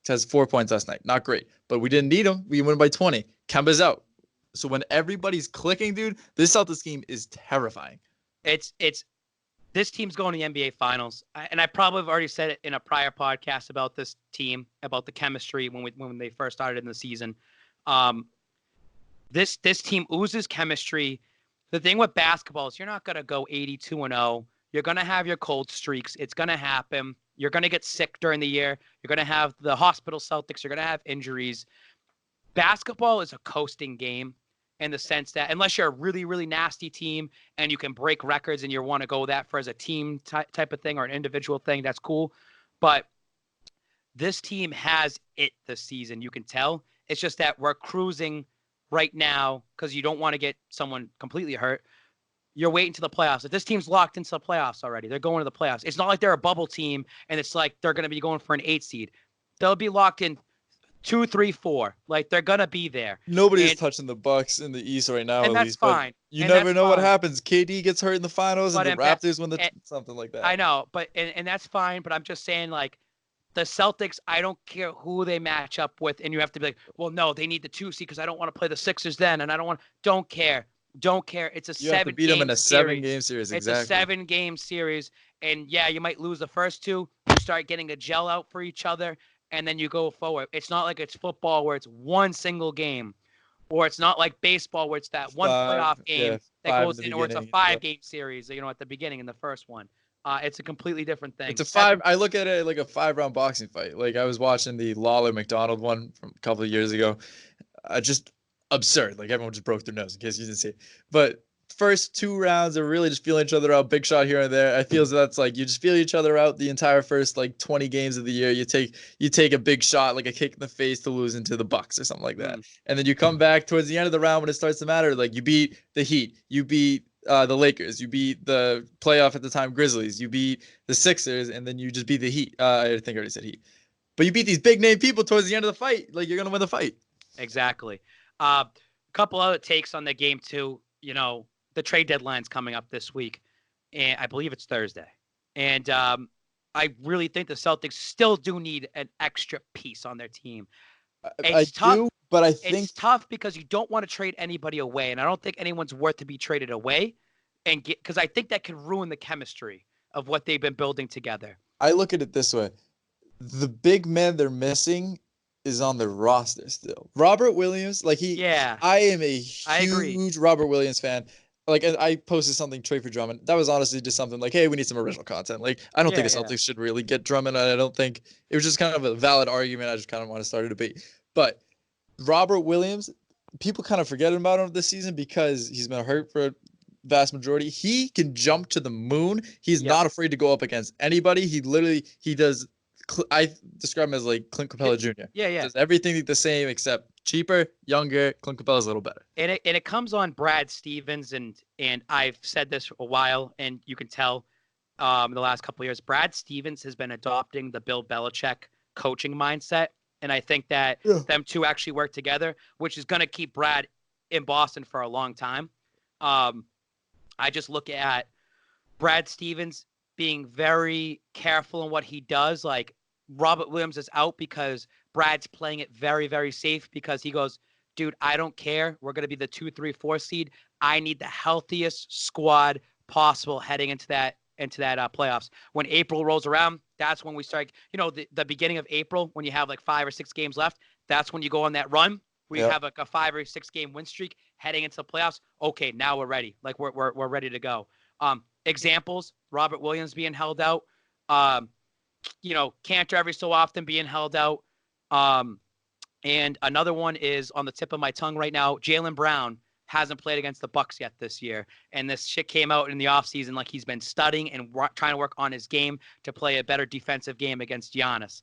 He has 4 points last night. Not great, but we didn't need him. We won by 20. Kemba's out. So when everybody's clicking, dude, this Celtics team is terrifying. This team's going to the NBA Finals, and I probably have already said it in a prior podcast about this team, about the chemistry when they first started in the season. This team oozes chemistry. The thing with basketball is you're not going to go 82-0. You're going to have your cold streaks. It's going to happen. You're going to get sick during the year. You're going to have the hospital Celtics. You're going to have injuries. Basketball is a coasting game in the sense that unless you're a really, really nasty team and you can break records and you want to go that for as a team type of thing or an individual thing, that's cool. But this team has it this season. You can tell. It's just that we're cruising right now because you don't want to get someone completely hurt. You're waiting to the playoffs. If this team's locked into the playoffs already, they're going to the playoffs. It's not like they're a bubble team and it's like they're going to be going for an 8 seed. They'll be locked in 2, 3, 4. Like they're going to be there. Nobody's touching the Bucks in the East right now. And that's fine. You never know what happens. KD gets hurt in the finals and the Raptors win something like that. I know, but and that's fine. But I'm just saying, like, the Celtics, I don't care who they match up with. And you have to be like, well, no, they need the 2 seed because I don't want to play the Sixers then. And don't care. It's a 7-game series. You have to beat them in a 7-game series. Exactly. It's a 7-game series. And yeah, you might lose the first 2. You start getting a gel out for each other. And then you go forward. It's not like it's football where it's one single game. Or it's not like baseball where it's that one playoff game that goes in. Or it's a 5-game series, at the beginning in the first one. It's a completely different thing. It's a 5. I look at it like a 5-round boxing fight. Like I was watching the Lawler-McDonald one from a couple of years ago. Just absurd. Like everyone just broke their nose in case you didn't see it. But first 2 rounds are really just feeling each other out. Big shot here and there. I feel that's like you just feel each other out the entire first like 20 games of the year. You take a big shot, like a kick in the face to lose into the Bucks or something like that. And then you come back towards the end of the round when it starts to matter. Like you beat the Heat. You beat the Lakers. You beat the playoff at the time Grizzlies. You beat the Sixers, and then you just beat the Heat. I think I already said Heat. But you beat these big name people towards the end of the fight. Like you're gonna win the fight. Exactly. A couple other takes on the game too. The trade deadline's coming up this week, and I believe it's Thursday. And I really think the Celtics still do need an extra piece on their team. It's tough, but I think it's tough because you don't want to trade anybody away, and I don't think anyone's worth to be traded away, because I think that could ruin the chemistry of what they've been building together. I look at it this way. The big man they're missing is on the roster still. Robert Williams, Yeah, I am a I agree. huge Robert Williams fan. Like, and I posted something trade for Drummond. That was honestly just something like, hey, we need some original content. Like, I don't think Yeah, the yeah. Celtics should really get Drummond. And I don't think it was just kind of a valid argument. I just kind of want to start a debate. But Robert Williams, people kind of forget about him this season because he's been hurt for a vast majority. He can jump to the moon. He's Yep. not afraid to go up against anybody. He does. I describe him as like Clint Capella Jr. Yeah, yeah. Does everything the same except cheaper, younger. Clint Capella's a little better. And it comes on Brad Stevens, and I've said this for a while, and you can tell the last couple of years, Brad Stevens has been adopting the Bill Belichick coaching mindset. And I think that them two actually work together, which is going to keep Brad in Boston for a long time. I just look at Brad Stevens being very careful in what he does. Like, Robert Williams is out because Brad's playing it very, very safe because he goes, dude, I don't care. We're going to be the 2, 3, 4 seed. I need the healthiest squad possible heading into that playoffs. When April rolls around, that's when we start, the beginning of April, when you have like 5 or 6 games left, that's when you go on that run where you have like a 5 or 6 game win streak heading into the playoffs. Okay, now we're ready. Like we're ready to go. Examples, Robert Williams being held out, Cantor every so often being held out. And another one is on the tip of my tongue right now, Jaylen Brown hasn't played against the Bucks yet this year. And this shit came out in the offseason like he's been studying and trying to work on his game to play a better defensive game against Giannis.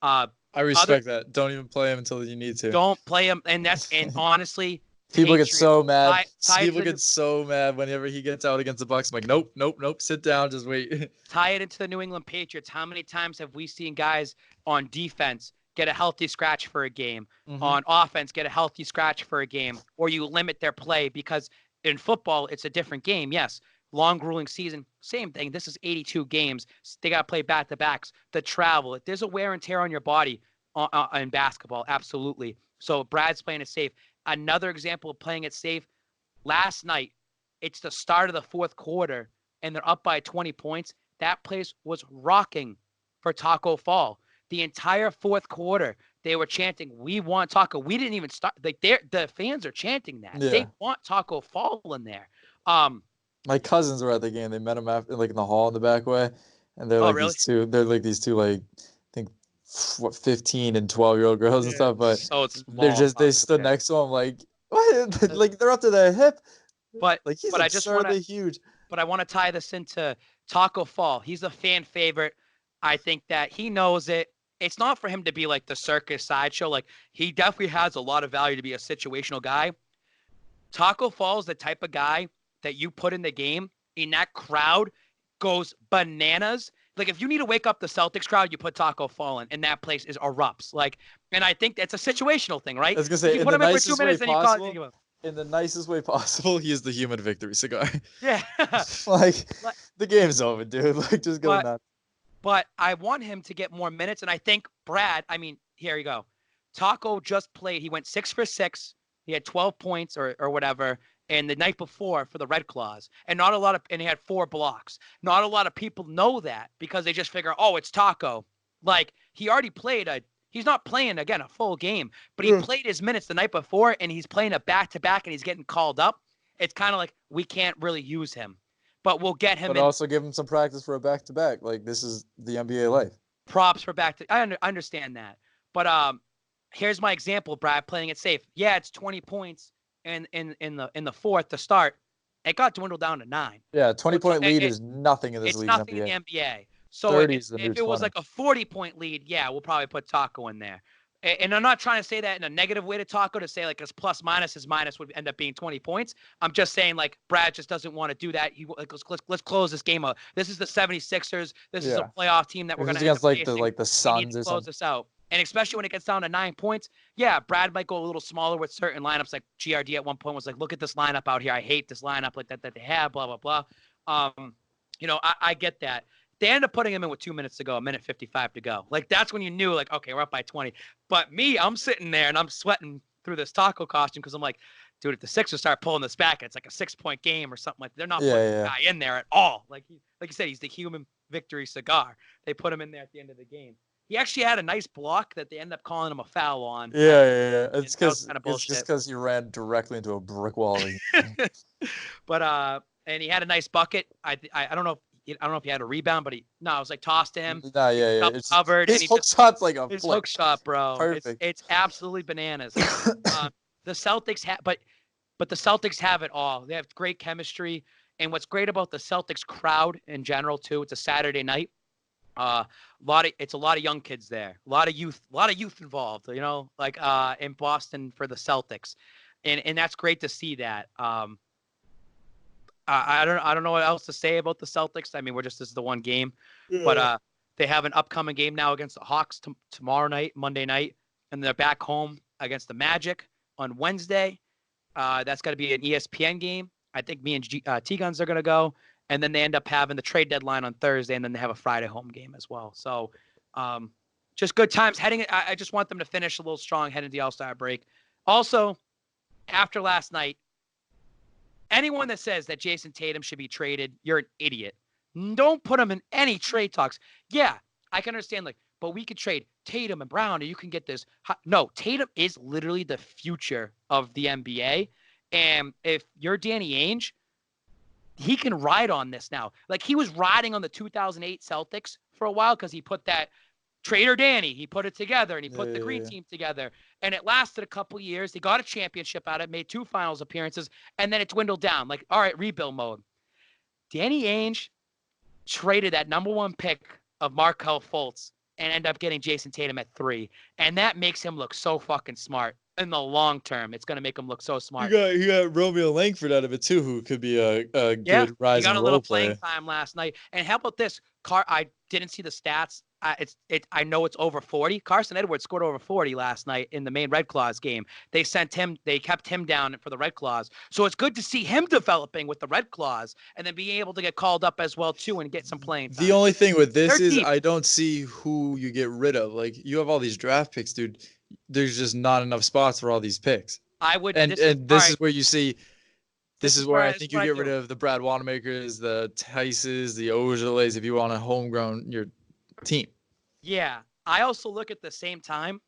I respect that. Don't even play him until you need to. Don't play him. And honestly, people get so mad. People get so mad whenever he gets out against the Bucks. I'm like, nope. Sit down. Just wait. Tie it into the New England Patriots. How many times have we seen guys on defense get a healthy scratch for a game, on offense, get a healthy scratch for a game, or you limit their play because in football, it's a different game. Yes, long, grueling season, same thing. This is 82 games. They got to play back-to-backs, the travel. There's a wear and tear on your body in basketball, absolutely. So Brad's playing it safe. Another example of playing it safe, last night, it's the start of the fourth quarter, and they're up by 20 points. That place was rocking for Tacko Fall. The entire fourth quarter, they were chanting, "We want Tacko." We didn't even start. Like, the fans are chanting that. Yeah. They want Tacko Fall in there. My cousins were at the game. They met him after, like in the hall in the back way, and they're like these two. They're like these two, like I think 15 and 12-year-old girls and stuff. But they stood next to him like, what? Like they're up to their hip. But like he's absurdly huge. But I want to tie this into Tacko Fall. He's a fan favorite. I think that he knows it. It's not for him to be like the circus sideshow. Like, he definitely has a lot of value to be a situational guy. Tacko Fall is the type of guy that you put in the game, and that crowd goes bananas. Like, if you need to wake up the Celtics crowd, you put Tacko Fall in, and that place is erupts. Like, and I think that's a situational thing, right? I was gonna say, you put him in for 2 minutes, and you call it. In the nicest way possible, he is the human victory cigar. Yeah. Like, the game's over, dude. Like, just go nuts. But I want him to get more minutes, and I think Brad, here you go. Tacko just played. He went 6 for 6. He had 12 points or whatever, and the night before for the Red Claws. And he had 4 blocks. Not a lot of people know that because they just figure, oh, it's Tacko. Like, he already played he's not playing, again, a full game, but he played his minutes the night before, and he's playing a back-to-back, and he's getting called up. It's kind of like we can't really use him. But we'll get him. But also give him some practice for a back-to-back. Like, this is the NBA life. Props for I understand that. But here's my example, Brad, playing it safe. Yeah, it's 20 points in the fourth to start. It got dwindled down to 9. Yeah, 20-point lead is nothing in this league. It's nothing in the NBA. So if it was like a 40-point lead, yeah, we'll probably put Tacko in there. And I'm not trying to say that in a negative way to Tacko, to say like his plus minus, his minus would end up being 20 points. I'm just saying, like, Brad just doesn't want to do that. Let's close this game out. This is the 76ers. This is a playoff team that we're going to against like the Suns or something. Close this out. And especially when it gets down to 9 points, yeah, Brad might go a little smaller with certain lineups. Like GRD at one point was like, look at this lineup out here. I hate this lineup like that they have, blah, blah, blah. I get that. They ended up putting him in with 2 minutes to go, 1:55 to go. Like, that's when you knew, like, okay, we're up by 20. But me, I'm sitting there and I'm sweating through this Tacko costume because I'm like, dude, if the Sixers start pulling this back, it's like a 6-point game or something like that. They're not putting the guy in there at all. Like you said, he's the human victory cigar. They put him in there at the end of the game. He actually had a nice block that they end up calling him a foul on. Yeah. It's because it's just because he ran directly into a brick wall. But and he had a nice bucket. I don't know. I don't know if he had a rebound, but it was like tossed to him. Nah, yeah. It's covered. His hook shot's like a his flick. hook shot, bro. Perfect. It's absolutely bananas. The Celtics but the Celtics have it all. They have great chemistry, and what's great about the Celtics crowd in general too. It's a Saturday night. It's a lot of young kids there, a lot of youth involved. Like in Boston for the Celtics, and that's great to see that. I don't know what else to say about the Celtics. I mean, this is the one game, but they have an upcoming game now against the Hawks tomorrow night, Monday night, and they're back home against the Magic on Wednesday. That's going to be an ESPN game. I think me and T-Guns are going to go, and then they end up having the trade deadline on Thursday, and then they have a Friday home game as well. So just good times heading. I just want them to finish a little strong heading to the All-Star break. Also, after last night, anyone that says that Jason Tatum should be traded, you're an idiot. Don't put him in any trade talks. Yeah, I can understand, but we could trade Tatum and Brown, and you can get this. No, Tatum is literally the future of the NBA. And if you're Danny Ainge, he can ride on this now. Like, he was riding on the 2008 Celtics for a while because he put that Trader Danny, he put it together, and he put the green team together. And it lasted a couple years. He got a championship out of it, made 2 finals appearances, and then it dwindled down. Like, all right, rebuild mode. Danny Ainge traded that number 1 pick of Markelle Fultz and ended up getting Jason Tatum at 3. And that makes him look so fucking smart. In the long term, it's going to make him look so smart. You got Romeo Langford out of it too, who could be a good rising role player. He got a little playing time last night. And how about this? I didn't see the stats. I know it's over 40. Carson Edwards scored over 40 last night in the main Red Claws game. They kept him down for the Red Claws. So it's good to see him developing with the Red Claws and then being able to get called up as well too and get some playing time. The only thing with this is I don't see who you get rid of. Like, you have all these draft picks, dude. There's just not enough spots for all these picks. This is where you see. This is where I think you get rid of the Brad Wanamaker's, the Tices, the Ojales if you want a homegrown your team. Yeah. I also look at the same time.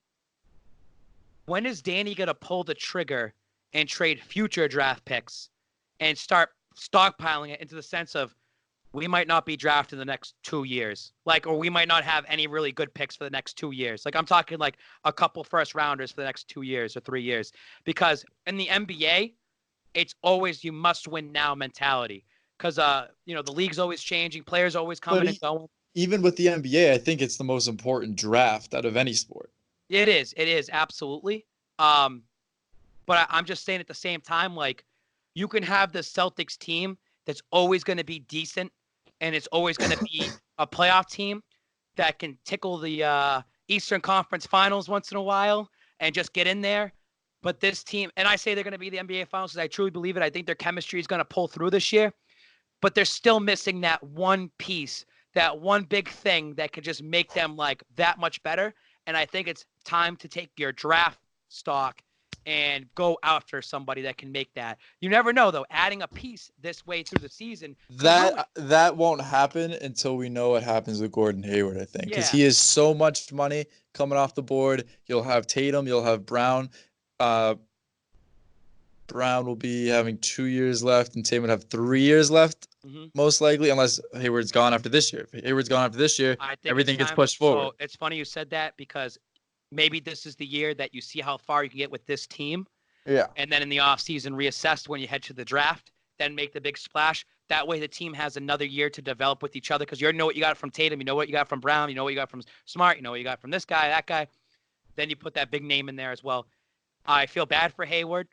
When is Danny going to pull the trigger and trade future draft picks and start stockpiling it into the sense of we might not be drafted in the next 2 years, or we might not have any really good picks for the next 2 years. Like, I'm talking like a couple first rounders for the next 2 years or 3 years, because in the NBA, it's always you must win now mentality. Because the league's always changing, players always coming and going. Even with the NBA, I think it's the most important draft out of any sport. It is absolutely. But I'm just saying at the same time, like, you can have the Celtics team that's always going to be decent. And it's always going to be a playoff team that can tickle the Eastern Conference Finals once in a while and just get in there. But this team, and I say they're going to be the NBA Finals because I truly believe it. I think their chemistry is going to pull through this year. But they're still missing that one piece, that one big thing that could just make them that much better. And I think it's time to take your draft stock and go after somebody that can make that. You never know, though. Adding a piece this way through the season. That won't happen until we know what happens with Gordon Hayward, I think. Because he has so much money coming off the board. You'll have Tatum. You'll have Brown. Brown will be having 2 years left, and Tatum would have 3 years left, most likely, unless Hayward's gone after this year. If Hayward's gone after this year, everything gets pushed forward. So it's funny you said that because maybe this is the year that you see how far you can get with this team. Yeah. And then in the offseason, reassess when you head to the draft, then make the big splash. That way the team has another year to develop with each other because you already know what you got from Tatum. You know what you got from Brown. You know what you got from Smart. You know what you got from this guy, that guy. Then you put that big name in there as well. I feel bad for Hayward.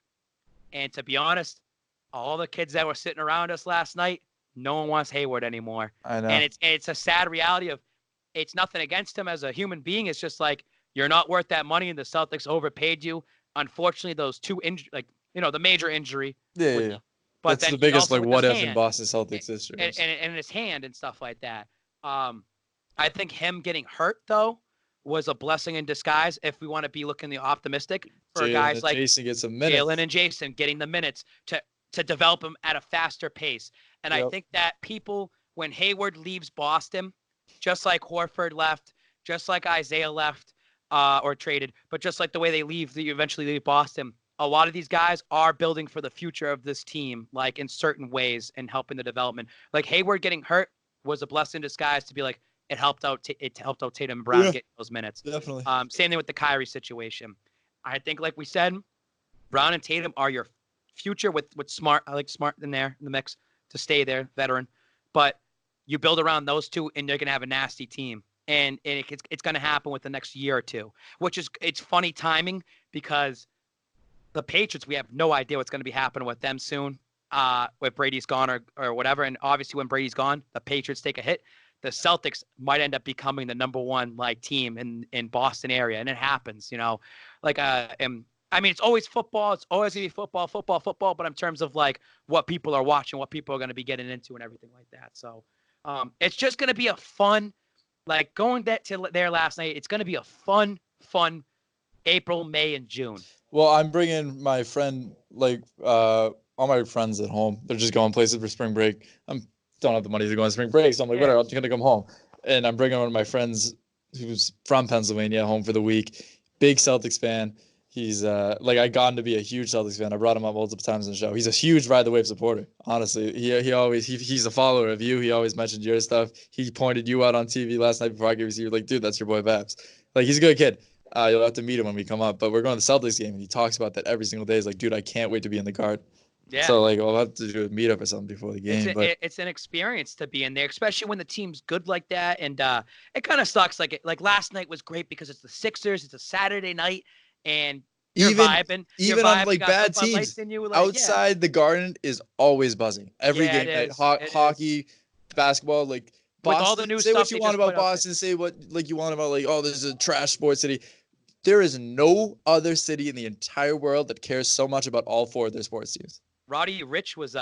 And to be honest, all the kids that were sitting around us last night, no one wants Hayward anymore. I know. And it's a sad reality of it's nothing against him as a human being. It's just like, you're not worth that money, and the Celtics overpaid you. Unfortunately, those two the major injury. Yeah. But that's the biggest what if in Boston Celtics history. And his hand and stuff like that. I think him getting hurt though was a blessing in disguise if we want to be looking the optimistic for Jalen guys and like Jason get some minutes. Jalen and Jason getting the minutes to develop them at a faster pace. And I think that people, when Hayward leaves Boston, just like Horford left, just like Isaiah left or traded, but just like the way they eventually leave Boston, a lot of these guys are building for the future of this team, like in certain ways and helping the development. Like Hayward getting hurt was a blessing in disguise to be like, it helped out Tatum and Brown getting those minutes. Definitely. Same thing with the Kyrie situation. I think, like we said, Brown and Tatum are your future with Smart. I like Smart in there in the mix to stay there, veteran. But you build around those two, and they're gonna have a nasty team. And it's gonna happen with the next year or two, which is it's funny timing because the Patriots, we have no idea what's gonna be happening with them soon. If Brady's gone or whatever, and obviously when Brady's gone, the Patriots take a hit. The Celtics might end up becoming the number one team in Boston area, and it happens, like and I mean, it's always football. It's always gonna be football. But in terms of like what people are watching, what people are gonna be getting into, and everything like that. So, it's just gonna be a fun, like going to there last night. It's gonna be a fun April, May, and June. Well, I'm bringing my friend, like all my friends at home. They're just going places for spring break. Don't have the money to go on spring break, so I'm like, whatever. I'm just gonna come home, and I'm bringing one of my friends who's from Pennsylvania home for the week. Big Celtics fan. He's like I got him to be a huge Celtics fan. I brought him up multiple times in the show. He's a huge Ride the Wave supporter. Honestly, he's a follower of you. He always mentioned your stuff. He pointed you out on TV last night before I gave you. Like, dude, that's your boy Babz. Like, he's a good kid. You'll have to meet him when we come up. But we're going to the Celtics game, and he talks about that every single day. He's like, dude, I can't wait to be in the Garden. Yeah. So like we'll have to do a meetup or something before the game. It's an experience to be in there, especially when the team's good like that. And it kind of sucks. Like last night was great because it's the Sixers. It's a Saturday night, and you're vibing. Even on like bad teams, outside the Garden is always buzzing. Every game night, hockey, basketball, like Boston. With all the new say what you want about Boston. Say what like you want about like this is a trash sports city. There is no other city in the entire world that cares so much about all four of their sports teams. Roddy Ricch was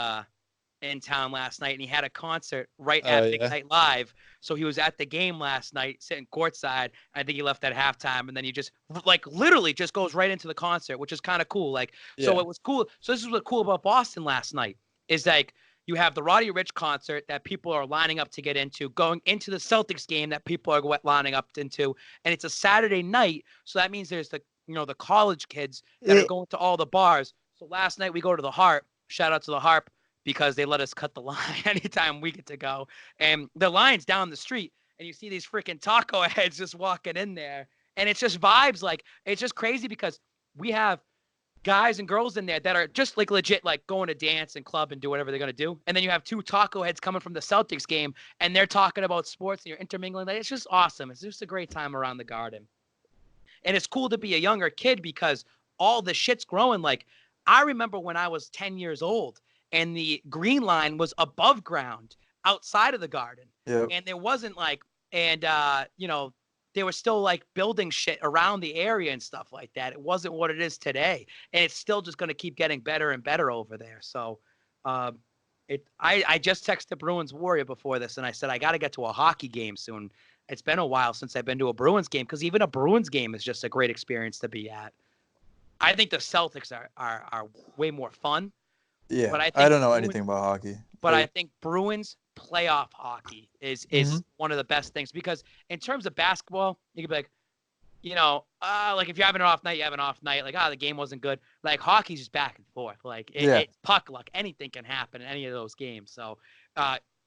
in town last night, and he had a concert right at Big Night Live. So he was at the game last night, sitting courtside. I think he left at halftime, and then he just like literally just goes right into the concert, which is kind of cool. Like, so it was cool. So this is what's cool about Boston last night is like you have the Roddy Ricch concert that people are lining up to get into, going into the Celtics game that people are lining up into, and it's a Saturday night. So that means there's the college kids that are going to all the bars. So last night we go to the Harp. Shout out to the Harp because they let us cut the line anytime we get to go. And the line's down the street, and you see these freaking taco heads just walking in there. And it's just vibes. Like, it's just crazy because we have guys and girls in there that are just like legit, like going to dance and club and do whatever they're going to do. And then you have two taco heads coming from the Celtics game, and they're talking about sports, and you're intermingling. Like, it's just awesome. It's just a great time around the Garden. And it's cool to be a younger kid because all the shit's growing. Like, I remember when I was 10 years old and the green line was above ground outside of the Garden. Yep. And there wasn't like, and, they were still like building shit around the area and stuff like that. It wasn't what it is today. And it's still just going to keep getting better and better over there. So I just texted Bruins Warrior before this, and I said, I got to get to a hockey game soon. It's been a while since I've been to a Bruins game because even a Bruins game is just a great experience to be at. I think the Celtics are way more fun. Yeah, but I don't know anything about hockey. But I think Bruins playoff hockey is one of the best things because in terms of basketball, you could be like, like if you're having an off night, you have an off night. Like, the game wasn't good. Like, hockey's just back and forth. Like, it's puck luck. Anything can happen in any of those games. So,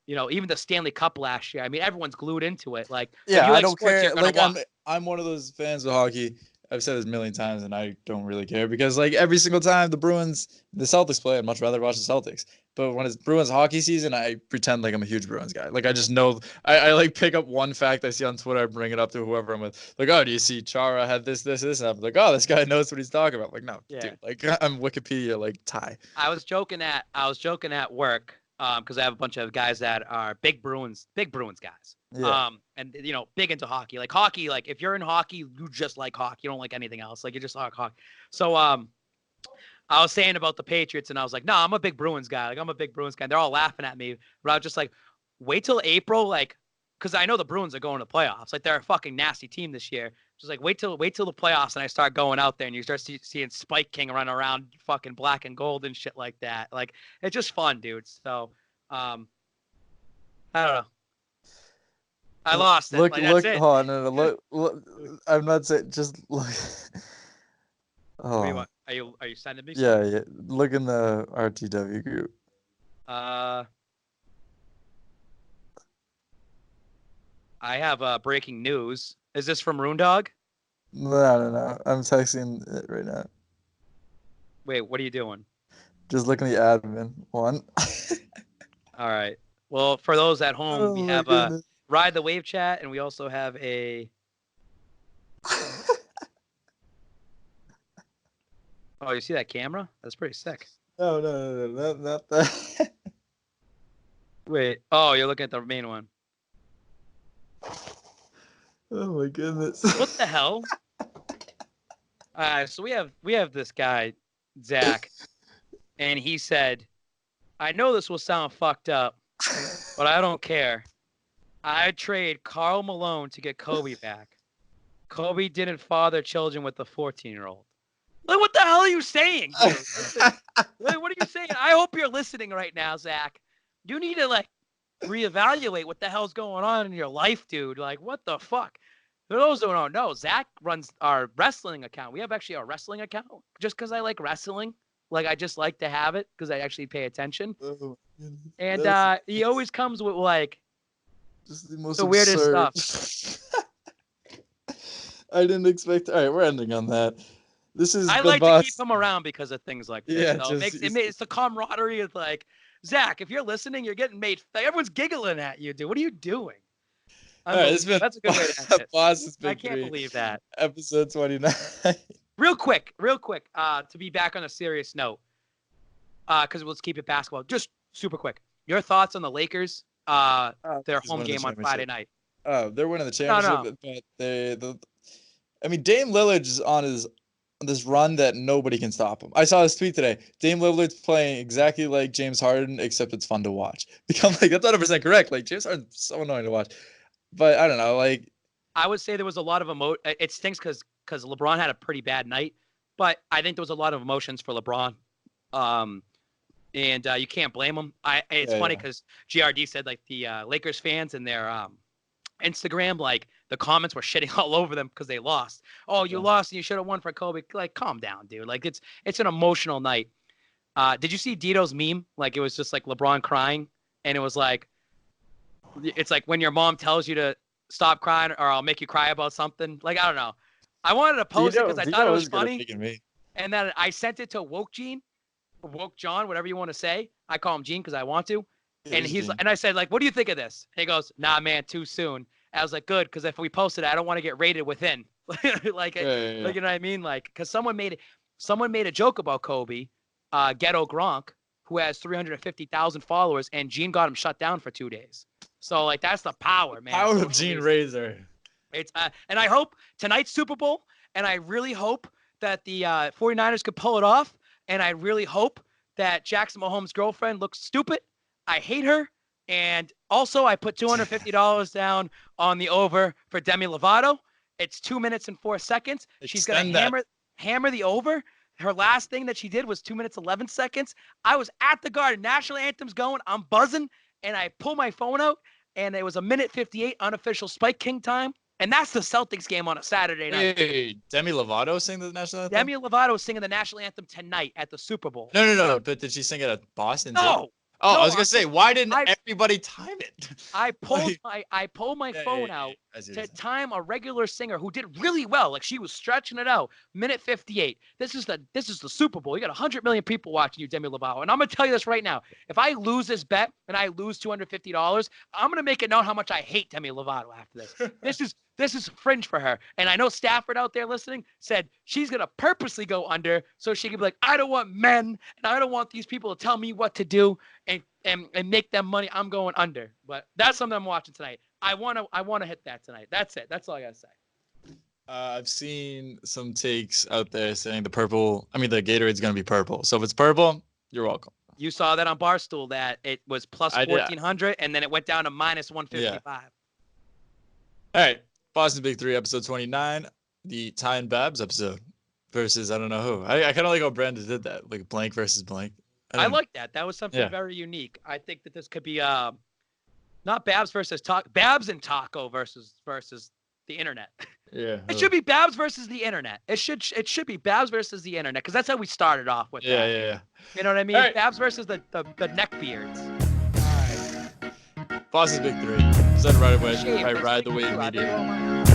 even the Stanley Cup last year, I mean, everyone's glued into it. Like, I don't care. Like, I'm one of those fans of hockey. I've said this a million times, and I don't really care because, like, every single time the Celtics play, I'd much rather watch the Celtics. But when it's Bruins hockey season, I pretend like I'm a huge Bruins guy. Like, I just know I like pick up one fact I see on Twitter, I bring it up to whoever I'm with. Like, do you see Chara had this, and I'm like, this guy knows what he's talking about. Like, no, dude, like I'm Wikipedia, like Ty. I was joking at work because I have a bunch of guys that are big Bruins guys. Yeah. And big into hockey. Like hockey, like if you're in hockey, you just like hockey. You don't like anything else. Like you just like hockey. So I was saying about the Patriots, and I was like, no, I'm a big Bruins guy. Like I'm a big Bruins guy. And they're all laughing at me, but I was just like, wait till April, like because I know the Bruins are going to the playoffs. Like they're a fucking nasty team this year. Just like wait till the playoffs and I start going out there and you start seeing Spike King run around fucking black and gold and shit like that. Like it's just fun, dude. So I don't know. I lost it. Look, Like, that's it. hold on, no, look. I'm not saying. Just look. What do you want? Are you sending me? Yeah, yeah. Look in the RTW group. I have breaking news. Is this from Roondog? No. I'm texting it right now. Wait, what are you doing? Just look in the admin one. All right. Well, for those at home, we have goodness. Ride the Wave chat, and we also have a. Oh, you see that camera? That's pretty sick. No, not that. Wait. Oh, you're looking at the main one. Oh my goodness. What the hell? So we have this guy, Zach, and he said, "I know this will sound fucked up, but I don't care. I'd trade Karl Malone to get Kobe back. Kobe didn't father children with the 14-year-old." Like, what the hell are you saying, dude? Like, what are you saying? I hope you're listening right now, Zach. You need to, like, reevaluate what the hell's going on in your life, dude. Like, what the fuck? For those who don't know, Zach runs our wrestling account. We have actually a wrestling account just because I like wrestling. Like, I just like to have it because I actually pay attention. Oh, And he always comes with, like, just the most the weirdest absurd stuff. I didn't expect. All right, we're ending on that. This is I the like boss. to keep him around because of things like this. Yeah, So it's the camaraderie. It's like, Zach, if you're listening, you're getting made. Everyone's giggling at you, dude. What are you doing? All right, this has been That's a good way to end it. Boss's Big I can't Three, believe that. episode 29. Real quick, to be back on a serious note, because let's keep it basketball. Just super quick. Your thoughts on the Lakers, their home game on Friday night? They're winning the championship, but I mean, Dame Lillard is on this run that nobody can stop him. I saw this tweet today. Dame Lillard's playing exactly like James Harden, except it's fun to watch. I'm like, that's 100% correct. Like, James Harden's so annoying to watch. But I don't know. Like, I would say there was a lot of It stinks because LeBron had a pretty bad night, but I think there was a lot of emotions for LeBron. And you can't blame him. It's funny because GRD said like the Lakers fans and their Instagram, like the comments were shitting all over them because they lost. Oh, you lost and you should have won for Kobe. Like, calm down, dude. Like it's an emotional night. Did you see Dito's meme? Like, it was just like LeBron crying, and it was like, it's like when your mom tells you to stop crying or I'll make you cry about something. Like, I don't know. I wanted to post it because I thought it was funny. And then I sent it to Woke John, whatever you want to say. I call him Gene because I want to. And and I said, like, what do you think of this? And he goes, nah, man, too soon. I was like, good, because if we post it, I don't want to get rated within. Like, you know what I mean? Like, because someone made a joke about Kobe, Ghetto Gronk, who has 350,000 followers, and Gene got him shut down for 2 days. So, like, that's the power, man. Power of Gene Razor. It's and I hope tonight's Super Bowl, and I really hope that the 49ers could pull it off, and I really hope that Jackson Mahomes' girlfriend looks stupid. I hate her. And also, I put $250 down on the over for Demi Lovato. It's 2 minutes and 4 seconds. She's going to hammer the over. Her last thing that she did was 2 minutes, 11 seconds. I was at the Garden. National anthem's going. I'm buzzing. And I pull my phone out, and it was 1:58 unofficial Spike King time. And that's the Celtics game on a Saturday night. Hey, Demi Lovato sing the national anthem? Demi Lovato is singing the national anthem tonight at the Super Bowl. No. But did she sing it at Boston? No. Oh, I was gonna say, why didn't everybody time it? I pulled my phone out to time a regular singer who did really well. Like, she was stretching it out. 1:58. This is the Super Bowl. You got 100 million people watching you, Demi Lovato. And I'm gonna tell you this right now. If I lose this bet and I lose $250, I'm gonna make it known how much I hate Demi Lovato after this. This is fringe for her. And I know Stafford out there listening said she's going to purposely go under so she can be like, I don't want men and I don't want these people to tell me what to do and make them money. I'm going under. But that's something I'm watching tonight. I want to hit that tonight. That's it. That's all I got to say. I've seen some takes out there saying the Gatorade's going to be purple. So if it's purple, you're welcome. You saw that on Barstool that it was plus 1,400 and then it went down to minus 155. All right. Boston Big Three, episode 29, the Ty and Babs episode versus I don't know who. I kind of like how Brandon did that, like blank versus blank. I like that. That was something Yeah. very unique. I think that this could be not Babs versus Babs and Tacko versus the internet. Yeah. It should be Babs versus the internet. It should be Babs versus the internet because that's how we started off with that. Yeah. You know what I mean? Right. Babs versus the neckbeards. Boston's Big Three. Said right away. I ride the wave immediately.